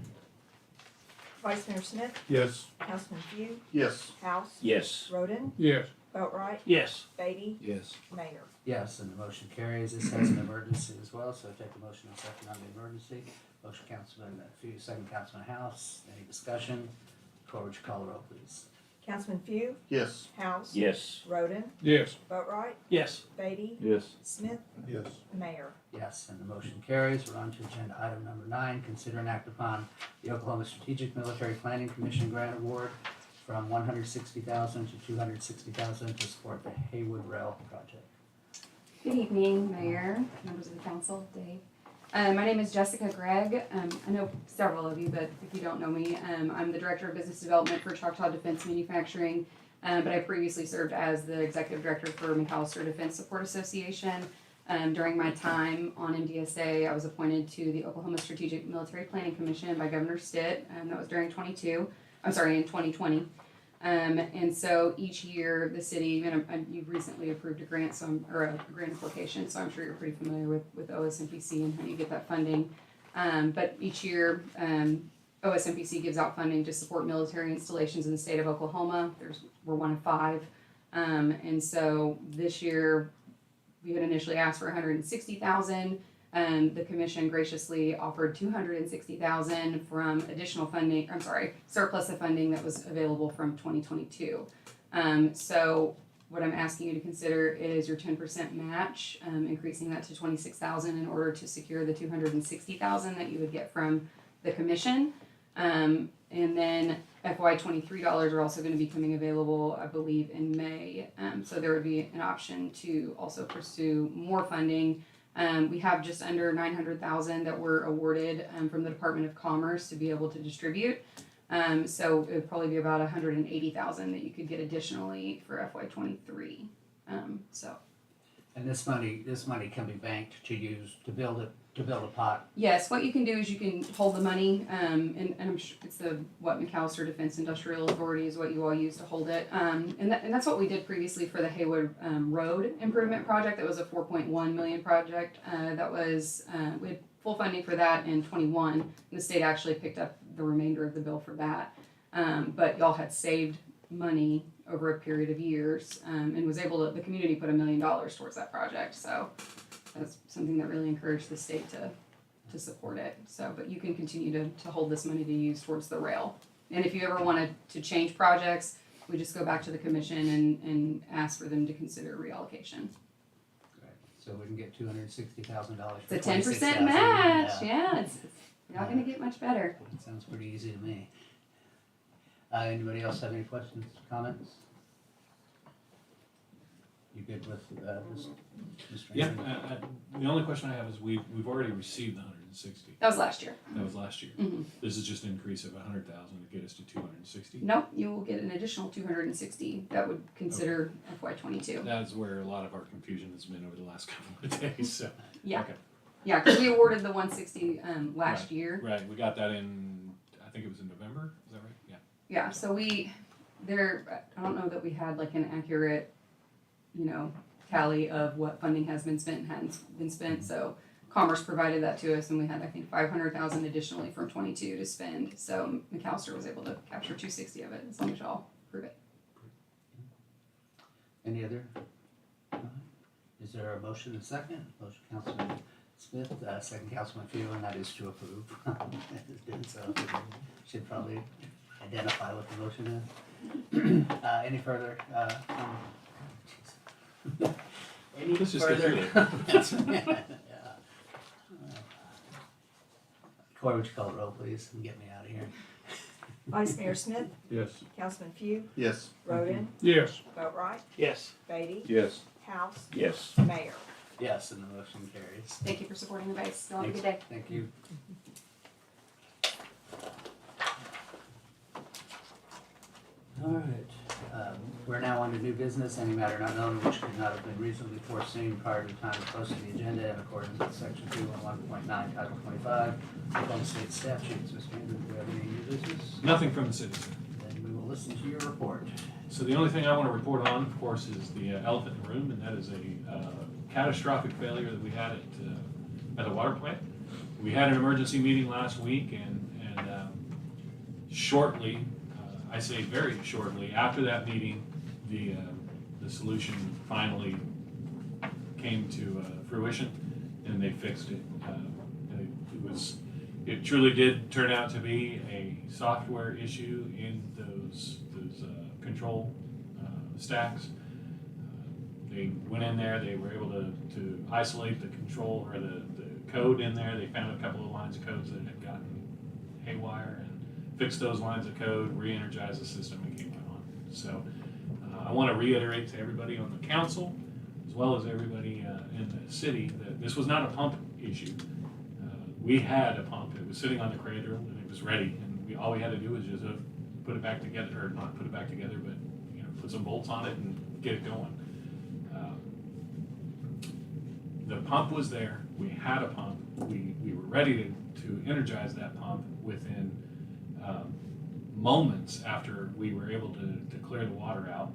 Vice Mayor Smith, Yes. Councilman Few, Yes. House, Yes. Roden, Yes. Boatright, Yes. Beatty, Yes. Mayor. Yes, and the motion carries. This has an emergency as well, so take a motion and second on the emergency. Motion Councilman Few, second Councilman House. Any discussion? Cora, would you call the roll, please? Councilman Few, Yes. House, Yes. Roden, Yes. Boatright, Yes. Beatty, Yes. Smith, Yes. Mayor. Yes, and the motion carries. We're on to agenda item number 9. Consider and act upon the Oklahoma Strategic Military Planning Commission grant award from $160,000 to $260,000 to support the Haywood Rail project. Good evening, Mayor, members of the council, Dave. My name is Jessica Gregg. I know several of you, but if you don't know me, I'm the Director of Business Development for Choctaw Defense Manufacturing, but I previously served as the Executive Director for McAllister Defense Support Association. During my time on MDSA, I was appointed to the Oklahoma Strategic Military Planning Commission by Governor Stitt, and that was during in 2020. And so each year, the city, and you recently approved a grant, or a grant application, so I'm sure you're pretty familiar with OSMPC and how you get that funding. But each year, OSMPC gives out funding to support military installations in the state of Oklahoma. We're one of 5. And so this year, we had initially asked for $160,000. The commission graciously offered $260,000 from additional funding, surplus of funding that was available from 2022. So what I'm asking you to consider is your 10% match, increasing that to $26,000 in order to secure the $260,000 that you would get from the commission. And then FY23 dollars are also going to be coming available, I believe, in May. So there would be an option to also pursue more funding. We have just under $900,000 that were awarded from the Department of Commerce to be able to distribute. So it would probably be about $180,000 that you could get additionally for FY23. And this money can be banked to use to build a pot. Yes, what you can do is you can hold the money, and I'm sure it's what McAllister Defense Industrial Authority is what you all use to hold it. And that's what we did previously for the Haywood Road Improvement Project. That was a $4.1 million project. That was we had full funding for that in 21. And the state actually picked up the remainder of the bill for that. But y'all had saved money over a period of years, and was able to. The community put $1 million towards that project. So that's something that really encouraged the state to support it. So, but you can continue to hold this money to use towards the rail. And if you ever wanted to change projects, we just go back to the commission and ask for them to consider reallocation. So we can get $260,000. It's a 10% match. Yeah, it's not going to get much better. It sounds pretty easy to me. Anybody else have any questions, comments? You good with this, Mr. Yeah, Anderson? the only question I have is we've already received the 160. That was last year. That was last year. Mhm. This is just an increase of 100,000 to get us to 260. Nope, you will get an additional 260. That would consider FY22. That's where a lot of our confusion has been over the last couple of days. So Yeah. okay. Yeah, because we awarded the 160 last Right. year. Right, we got that in. I think it was in November. Is that right? Yeah. Yeah, so I don't know that we had like an accurate, tally of what funding has been spent and hadn't been spent. So Commerce provided that to us, and we had, I think, $500,000 additionally from 22 to spend. So McAllister was able to capture 260 of it, as long as y'all approve it. Any other? Is there a motion and second? Motion Councilman Smith, second Councilman Few, and that is to approve. So should probably identify what the motion is. Any further? Any Let's just get further through it. comments? Corey, would you call the roll, please, and get me out of here? Vice Mayor Smith, Yes. Councilman Few, Yes. Roden, Yes. Boatright, Yes. Beatty, Yes. House, Yes. Mayor. Yes, and the motion carries. Thank you for supporting the base. Y'all have a good day. Thank you. All right, we're now on to new business, any matter not known which could not have been reasonably foreseen prior to the time of posting the agenda in accordance with section 211.9, title 25, Oklahoma State statutes. Mr. Andrews, do we have any new business? Nothing from the city. Then we will listen to your report. So the only thing I want to report on, of course, is the elephant in the room, and that is a catastrophic failure that we had at the water plant. We had an emergency meeting last week, and shortly, I say very shortly, after that meeting, the solution finally came to fruition, and they fixed it. It truly did turn out to be a software issue in those control stacks. They went in there, they were able to isolate the control or the code in there. They found a couple of lines of codes that had gotten haywire and fixed those lines of code, re-energized the system, and came on. So I want to reiterate to everybody on the council, as well as everybody in the city, that this was not a pump issue. We had a pump. It was sitting on the cradle and it was ready, and all we had to do was just put it back together, or not put it back together, but put some bolts on it and get it going. The pump was there. We had a pump. We were ready to energize that pump within moments after we were able to clear the water out.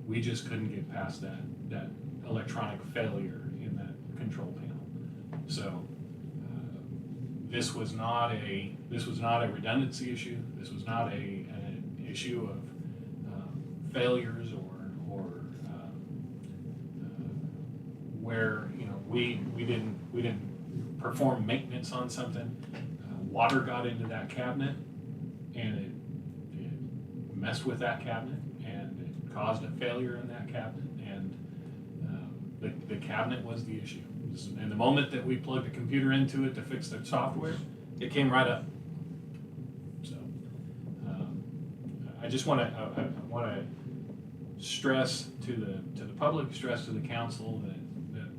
We just couldn't get past that electronic failure in that control panel. So this was not a redundancy issue. This was not an issue of failures or where we didn't perform maintenance on something. Water got into that cabinet, and it messed with that cabinet, and it caused a failure in that cabinet, and the cabinet was the issue. And the moment that we plugged a computer into it to fix the software, it came right up. So I just want to stress to the public, stress to the council that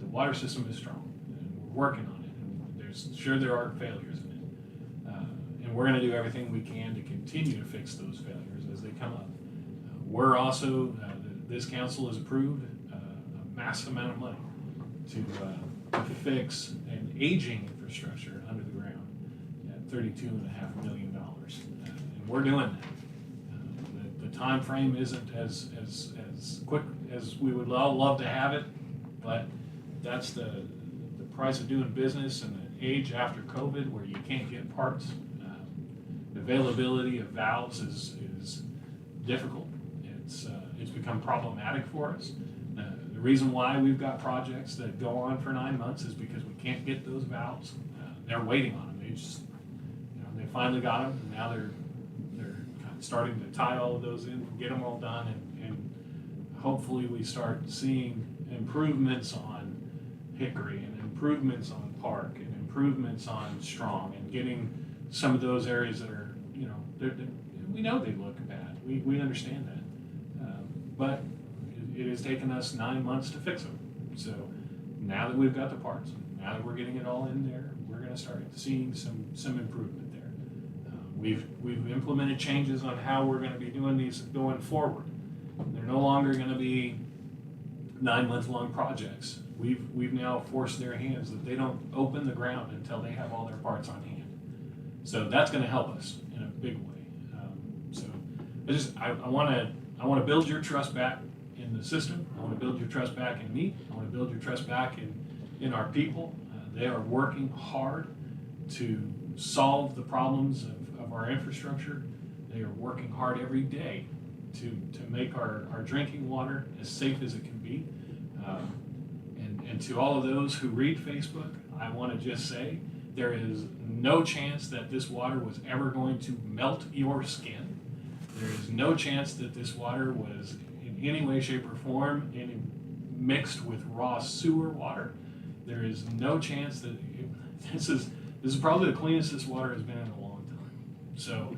the water system is strong, and we're working on it. And there are failures in it, and we're going to do everything we can to continue to fix those failures as they come up. We're also this council has approved a massive amount of money to fix an aging infrastructure under the ground at $32.5 million, and we're doing that. The time frame isn't as quick as we would all love to have it, but that's the price of doing business and the age after COVID, where you can't get parts. The availability of valves is difficult. It's become problematic for us. The reason why we've got projects that go on for 9 months is because we can't get those valves. They're waiting on them. They finally got them, and now they're kind of starting to tie all of those in, get them all done, and hopefully we start seeing improvements on Hickory and improvements on Park and improvements on Strong, and getting some of those areas that are, we know they look bad. We understand that, but it has taken us 9 months to fix them. So now that we've got the parts, now that we're getting it all in there, we're going to start seeing some improvement there. We've implemented changes on how we're going to be doing these going forward. They're no longer going to be 9-month-long projects. We've now forced their hands that they don't open the ground until they have all their parts on hand. So that's going to help us in a big way. I want to build your trust back in the system. I want to build your trust back in me. I want to build your trust back in our people. They are working hard to solve the problems of our infrastructure. They are working hard every day to make our drinking water as safe as it can be. And to all of those who read Facebook, I want to just say there is no chance that this water was ever going to melt your skin. There is no chance that this water was in any way, shape, or form mixed with raw sewer water. There is no chance that this is probably the cleanest this water has been in a long time. So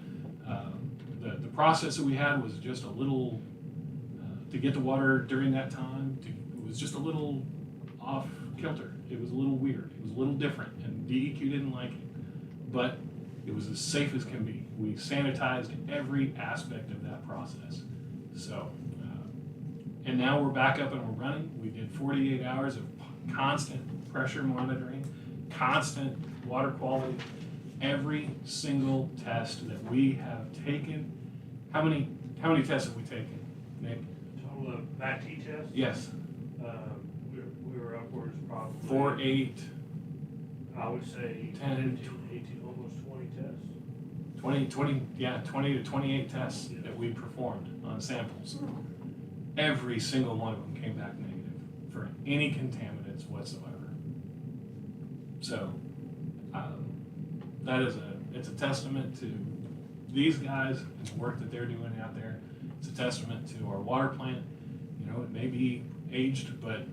the process that we had was just a little to get the water during that time. It was just a little off kilter. It was a little weird. It was a little different, and DEQ didn't like it, but it was as safe as can be. We sanitized every aspect of that process. So, and now we're back up and we're running. We did 48 hours of constant pressure monitoring, constant water quality. Every single test that we have taken How many tests have we taken, Nick? Total of VAT tests? Yes. We were upwards probably. 4, 8, I would say 10, 18, almost 20 tests. 20 to 28 tests that we performed on samples. Every single one of them came back negative for any contaminants whatsoever. So, it's a testament to these guys and the work that they're doing out there. It's a testament to our water plant. You know, it may be aged, but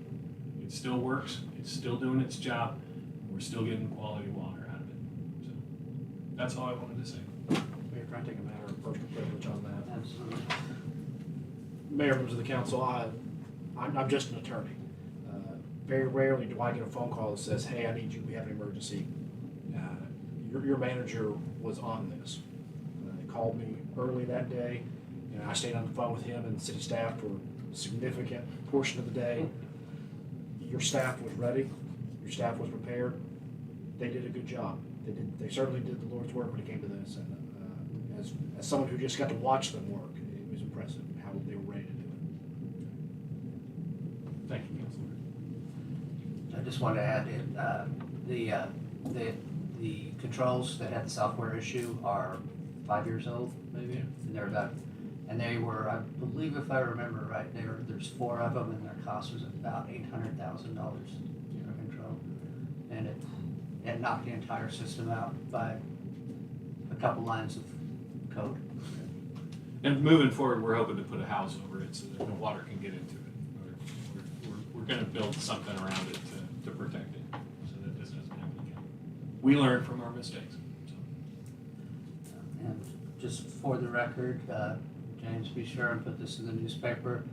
it still works. It's still doing its job. We're still getting quality water out of it. So, that's all I wanted to say. Mayor, can I take a matter of personal privilege on that? Absolutely. Mayor, members of the council, I'm just an attorney. Very rarely do I get a phone call that says, hey, I need you, we have an emergency. Your manager was on this. They called me early that day, and I stayed on the phone with him and city staff for a significant portion of the day. Your staff was ready. Your staff was prepared. They did a good job. They certainly did the Lord's work when it came to this. And as someone who just got to watch them work, it was impressive how they were ready to do it. Thank you, Councilor. I just wanted to add in, the controls that had the software issue are 5 years old, maybe, and they were, I believe if I remember right, there's 4 of them, and their cost was about $800,000 for control, and it knocked the entire system out by a couple lines of code. And moving forward, we're hoping to put a house over it so that no water can get into it. We're going to build something around it to protect it so that this doesn't happen again. We learn from our mistakes. So. And just for the record, James, be sure and put this in the newspaper.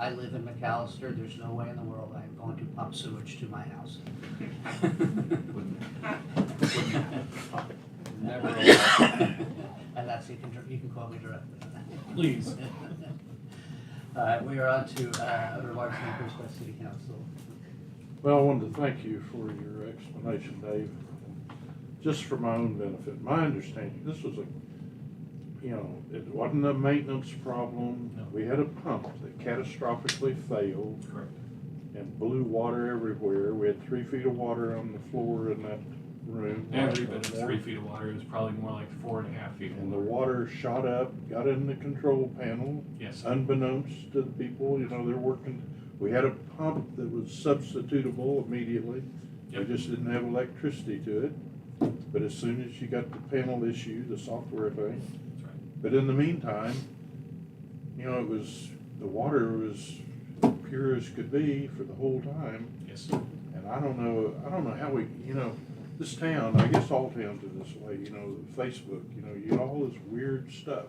I live in McAllister. There's no way in the world I am going to pump sewage to my house. Never. And that's, you can quote me directly. Please. All right, we are on to other water tankers by City Council. Well, I wanted to thank you for your explanation, Dave. Just for my own benefit, my understanding, this was it wasn't a maintenance problem. No. We had a pump that catastrophically failed. Correct. And blew water everywhere. We had 3 feet of water on the floor in that room. Every bit of 3 feet of water. It was probably more like 4.5 feet of And the water. water shot up, got in the control panel. Yes. Unbeknownst to the people, they're working. We had a pump that was substitutable immediately. Yep. We just didn't have electricity to it. But as soon as you got the panel issue, the software thing. That's right. But in the meantime, the water was pure as could be for the whole time. Yes. And I don't know how we, this town, I guess all towns are this way, Facebook, you get all this weird stuff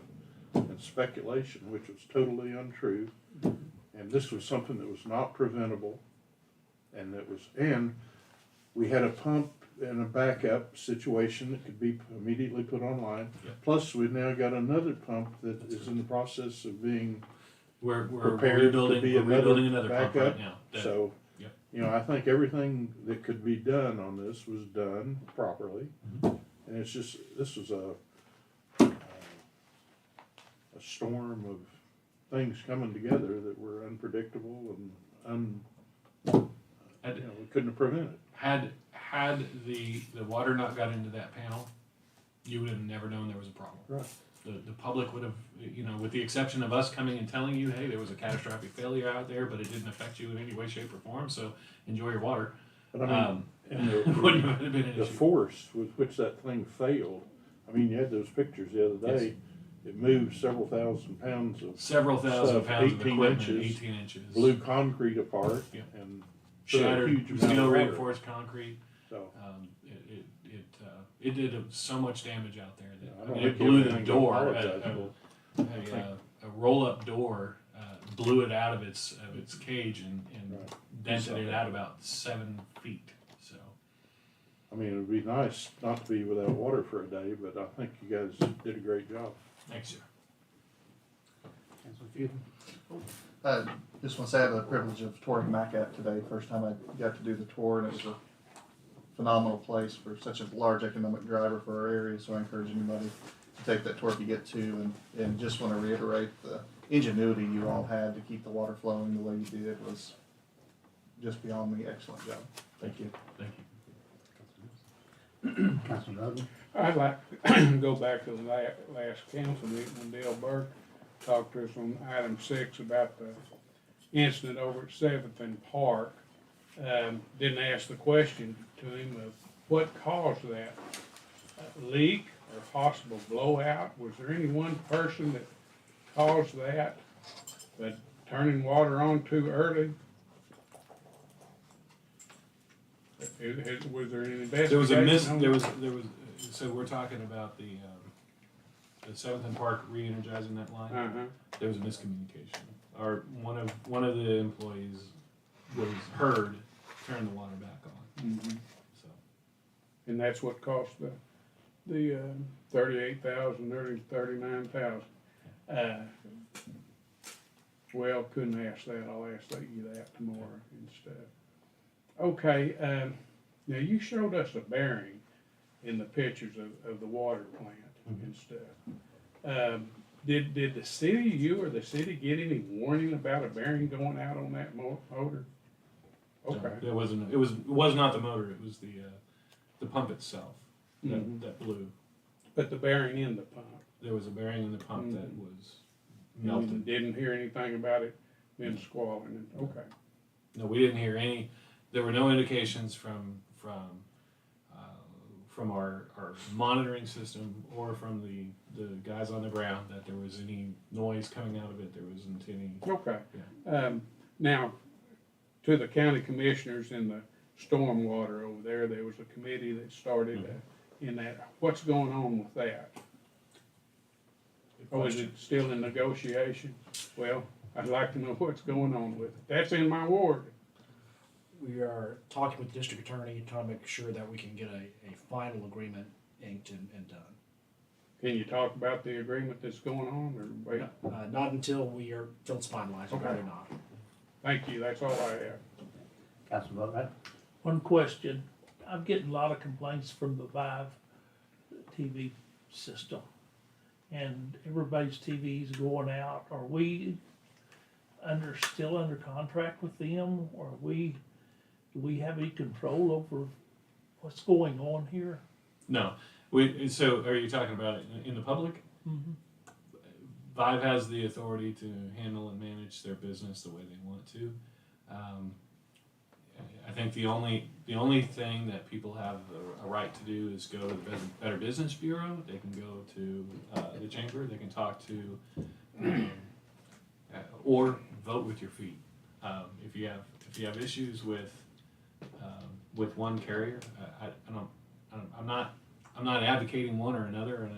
and speculation, which was totally untrue. And this was something that was not preventable. And we had a pump and a backup situation that could be immediately put online. Yep. Plus, we've now got another pump that is in the process of being We're prepared to rebuilding, be we're rebuilding another pump backup. right now. So, Yep. I think everything that could be done on this was done properly. And it's just, this was a storm of things coming together that were unpredictable and we couldn't have prevented. Had the water not got into that panel, you would have never known there was a problem. Right. The public would have, with the exception of us coming and telling you, hey, there was a catastrophic failure out there, but it didn't affect you in any way, shape, or form, so enjoy your water. But I mean, and wouldn't have been an the issue. force with which that thing failed, you had those pictures the other day. Yes. It moved several thousand pounds of Several thousand stuff, pounds of 18 equipment, inches, 18 inches. blew concrete apart, Yep. and put a Shattered huge amount steel of water. reinforced concrete. So It did so much damage out there I that don't it think blew the anything to door. apologize for. A roll-up door blew it out of its cage and Right. dented it out about 7 feet. So it would be nice not to be without water for a day, but I think you guys did a great job. thanks, sir. Councilman Few. Just want to say I had the privilege of touring MACAP today. First time I got to do the tour, and it was a phenomenal place for such a large economic driver for our area. So I encourage anybody to take that to wherever you get to, and just want to reiterate the ingenuity you all had to keep the water flowing the way you did was just beyond the excellent job. Thank you. Thank you. Councilman Bowden? I'd like to go back to the last council meeting when Dale Burke talked to us on item 6 about the incident over at 7th and Park. Didn't ask the question to him of what caused that leak or possible blowout. Was there any one person that caused that, but turning water on too early? Was there any investigation? There was a on there that? was, so we're talking about the 7th and Park re-energizing that line. Uh-huh. There was a miscommunication. Or one of the employees was heard turn the water back on. Mhm. So And that's what cost the 38,000, nearly 39,000. Well, couldn't ask that. I'll ask you that tomorrow and stuff. Okay, now you showed us a bearing in the pictures of the water plant and stuff. Did the city, you or the city, get any warning about a bearing going out on that motor? Okay. it was not the motor. It was the pump itself that blew. But the bearing in the pump? There was a bearing in the pump that was You melted. didn't hear anything about it being squalling? Okay. No, we didn't hear any. There were no indications from our monitoring system or from the guys on the ground that there was any noise coming out of it. There wasn't any. Okay. Yeah. Now, to the county commissioners in the stormwater over there was a committee that started in that. What's going on with that? Or is it still in negotiation? Well, I'd like to know what's going on with it. That's in my ward. We are talking with the district attorney, trying to make sure that we can get a final agreement inked and done. Can you talk about the agreement that's going on, or wait? Not until till it's finalized, Okay. rather not. Thank you, that's all I have. Councilman Bowden, right? One question, I'm getting a lot of complaints from the Vive TV system, and everybody's TV's going out. Are we still under contract with them, or do we have any control over what's going on here? No. So are you talking about it in the public? Mm-hmm. Vive has the authority to handle and manage their business the way they want to. I think the only thing that people have a right to do is go to the Better Business Bureau. They can go to the chamber. They can talk to, or vote with your feet. If you have issues with one carrier, I'm not advocating one or another, and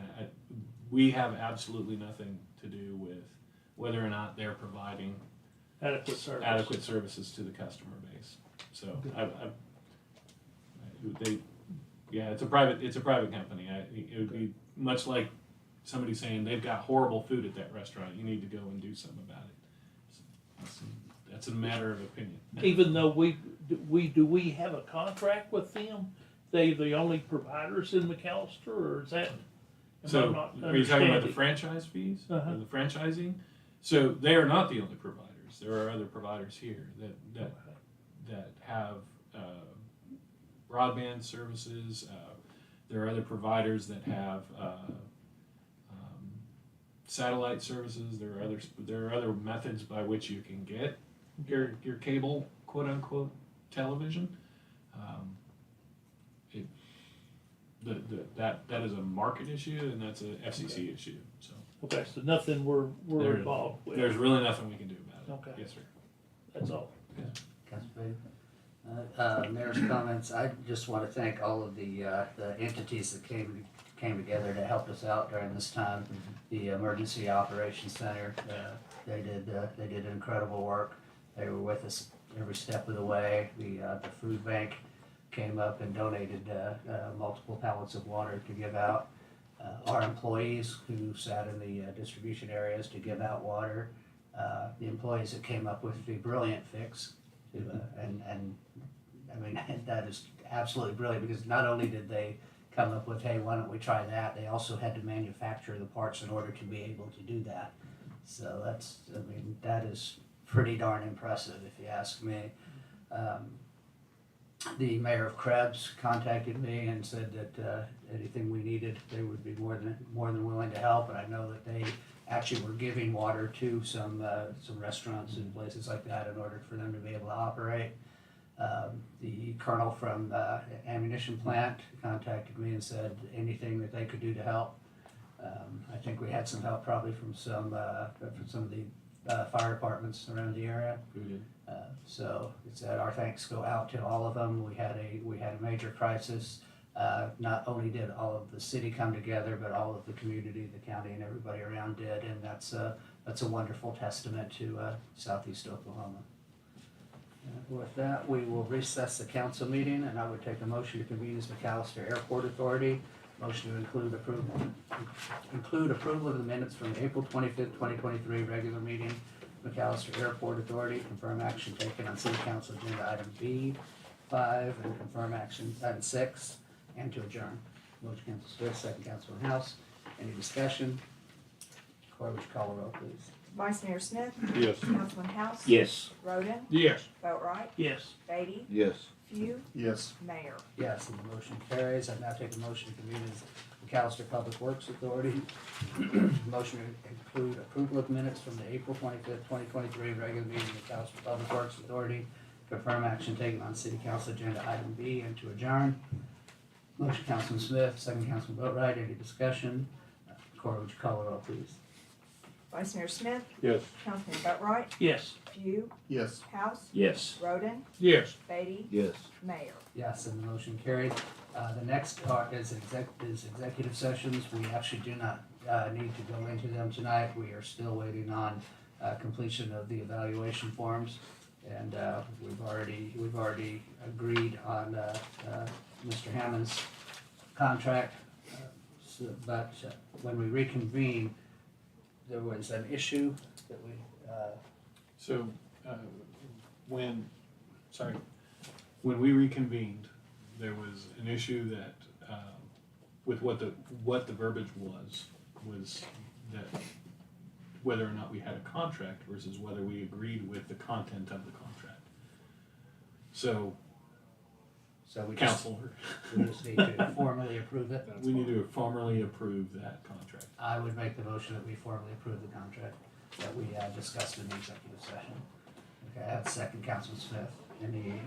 we have absolutely nothing to do with whether or not they're providing adequate services to the customer base. So it's a private company. It would be much like somebody saying they've got horrible food at that restaurant. You need to go and do something about it. That's a matter of opinion. Even though do we have a contract with them? They the only providers in McAllister, or is that? So are you talking about the franchise fees or the franchising? So they are not the only providers. There are other providers here that have broadband services. There are other providers that have satellite services. There are other methods by which you can get your cable, quote unquote, television. That is a market issue, and that's a FCC issue. So Okay, so nothing we're involved with. There's really nothing we can do about it. Okay. Yes, sir. That's all. Councilman Bowden? Mayor's comments. I just want to thank all of the entities that came together to help us out during this time. The Emergency Operations Center, they did incredible work. They were with us every step of the way. The food bank came up and donated multiple pallets of water to give out. Our employees who sat in the distribution areas to give out water. The employees that came up with the brilliant fix, and I mean that is absolutely brilliant, because not only did they come up with, hey, why don't we try that? They also had to manufacture the parts in order to be able to do that. So that's, I mean, that is pretty darn impressive, if you ask me. The mayor of Krebs contacted me and said that anything we needed, they would be more than willing to help. And I know that they actually were giving water to some restaurants and places like that in order for them to be able to operate. The colonel from ammunition plant contacted me and said anything that they could do to help. I think we had some help probably from some of the fire departments around the area. So it's that our thanks go out to all of them. We had a major crisis. Not only did all of the city come together, but all of the community, the county, and everybody around did, and that's a wonderful testament to Southeast Oklahoma. And with that, we will recess the council meeting, and I would take a motion to convene as McAllister Airport Authority. Motion to include approval of the minutes from the April 25th, 2023 regular meeting. McAllister Airport Authority, confirm action taken on City Council Agenda Item B5, and confirm action Item 6, and to adjourn. Motion, Council Swift, second Councilman House. Any discussion? Corey, would you call the roll, please? Vice Mayor Smith. Yes. Councilman House. Yes. Roden. Yes. Boatright. Yes. Beatty. Yes. Few. Yes. Mayor. Yes, and the motion carries. I now take a motion to convene as McAllister Public Works Authority. Motion to include approval of minutes from the April 25th, 2023 regular meeting of McAllister Public Works Authority. Confirm action taken on City Council Agenda Item B, and to adjourn. Motion, Councilman Smith, second Councilman Boatright. Any discussion? Corey, would you call the roll, please? Vice Mayor Smith. Yes. Councilman Boatright. Yes. Few. Yes. House. Yes. Roden. Yes. Beatty. Yes. Mayor. Yes, and the motion carried. The next is executive sessions. We actually do not need to go into them tonight. We are still waiting on completion of the evaluation forms, and we've already agreed on Mr. Hammond's contract. But when we reconvene, there was an issue that we. When we reconvened, there was an issue that, with what the verbiage was that whether or not we had a contract versus whether we agreed with the content of the contract. So we council. just need to formally approve it. We need to formally approve that contract. I would make the motion that we formally approve the contract that we discussed in the executive session. Okay, I have a second, Councilman Smith.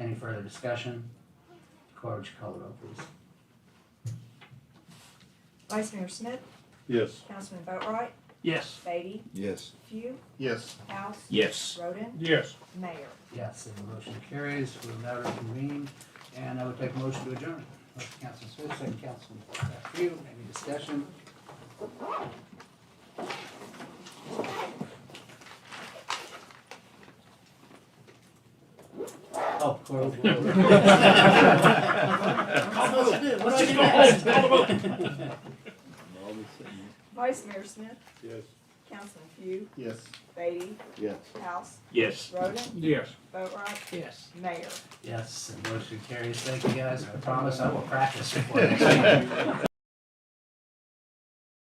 Any further discussion? Corey, would you call the roll, please? Vice Mayor Smith. Yes. Councilman Boatright. Yes. Beatty. Yes. Few. Yes. House. Yes. Roden. Yes. Mayor. Yes, and the motion carries. We'll now reconvene, and I would take a motion to adjourn. Motion, Councilman Smith, second, Councilman Few. Any discussion? Oh, Corey. Let's just go home. Call the vote. Vice Mayor Smith. Yes. Councilman Few. Yes. Beatty. Yes. House. Yes. Roden. Yes. Boatright. Yes. Mayor. Yes, and motion carries. Thank you, guys. I promise I will practice before next meeting.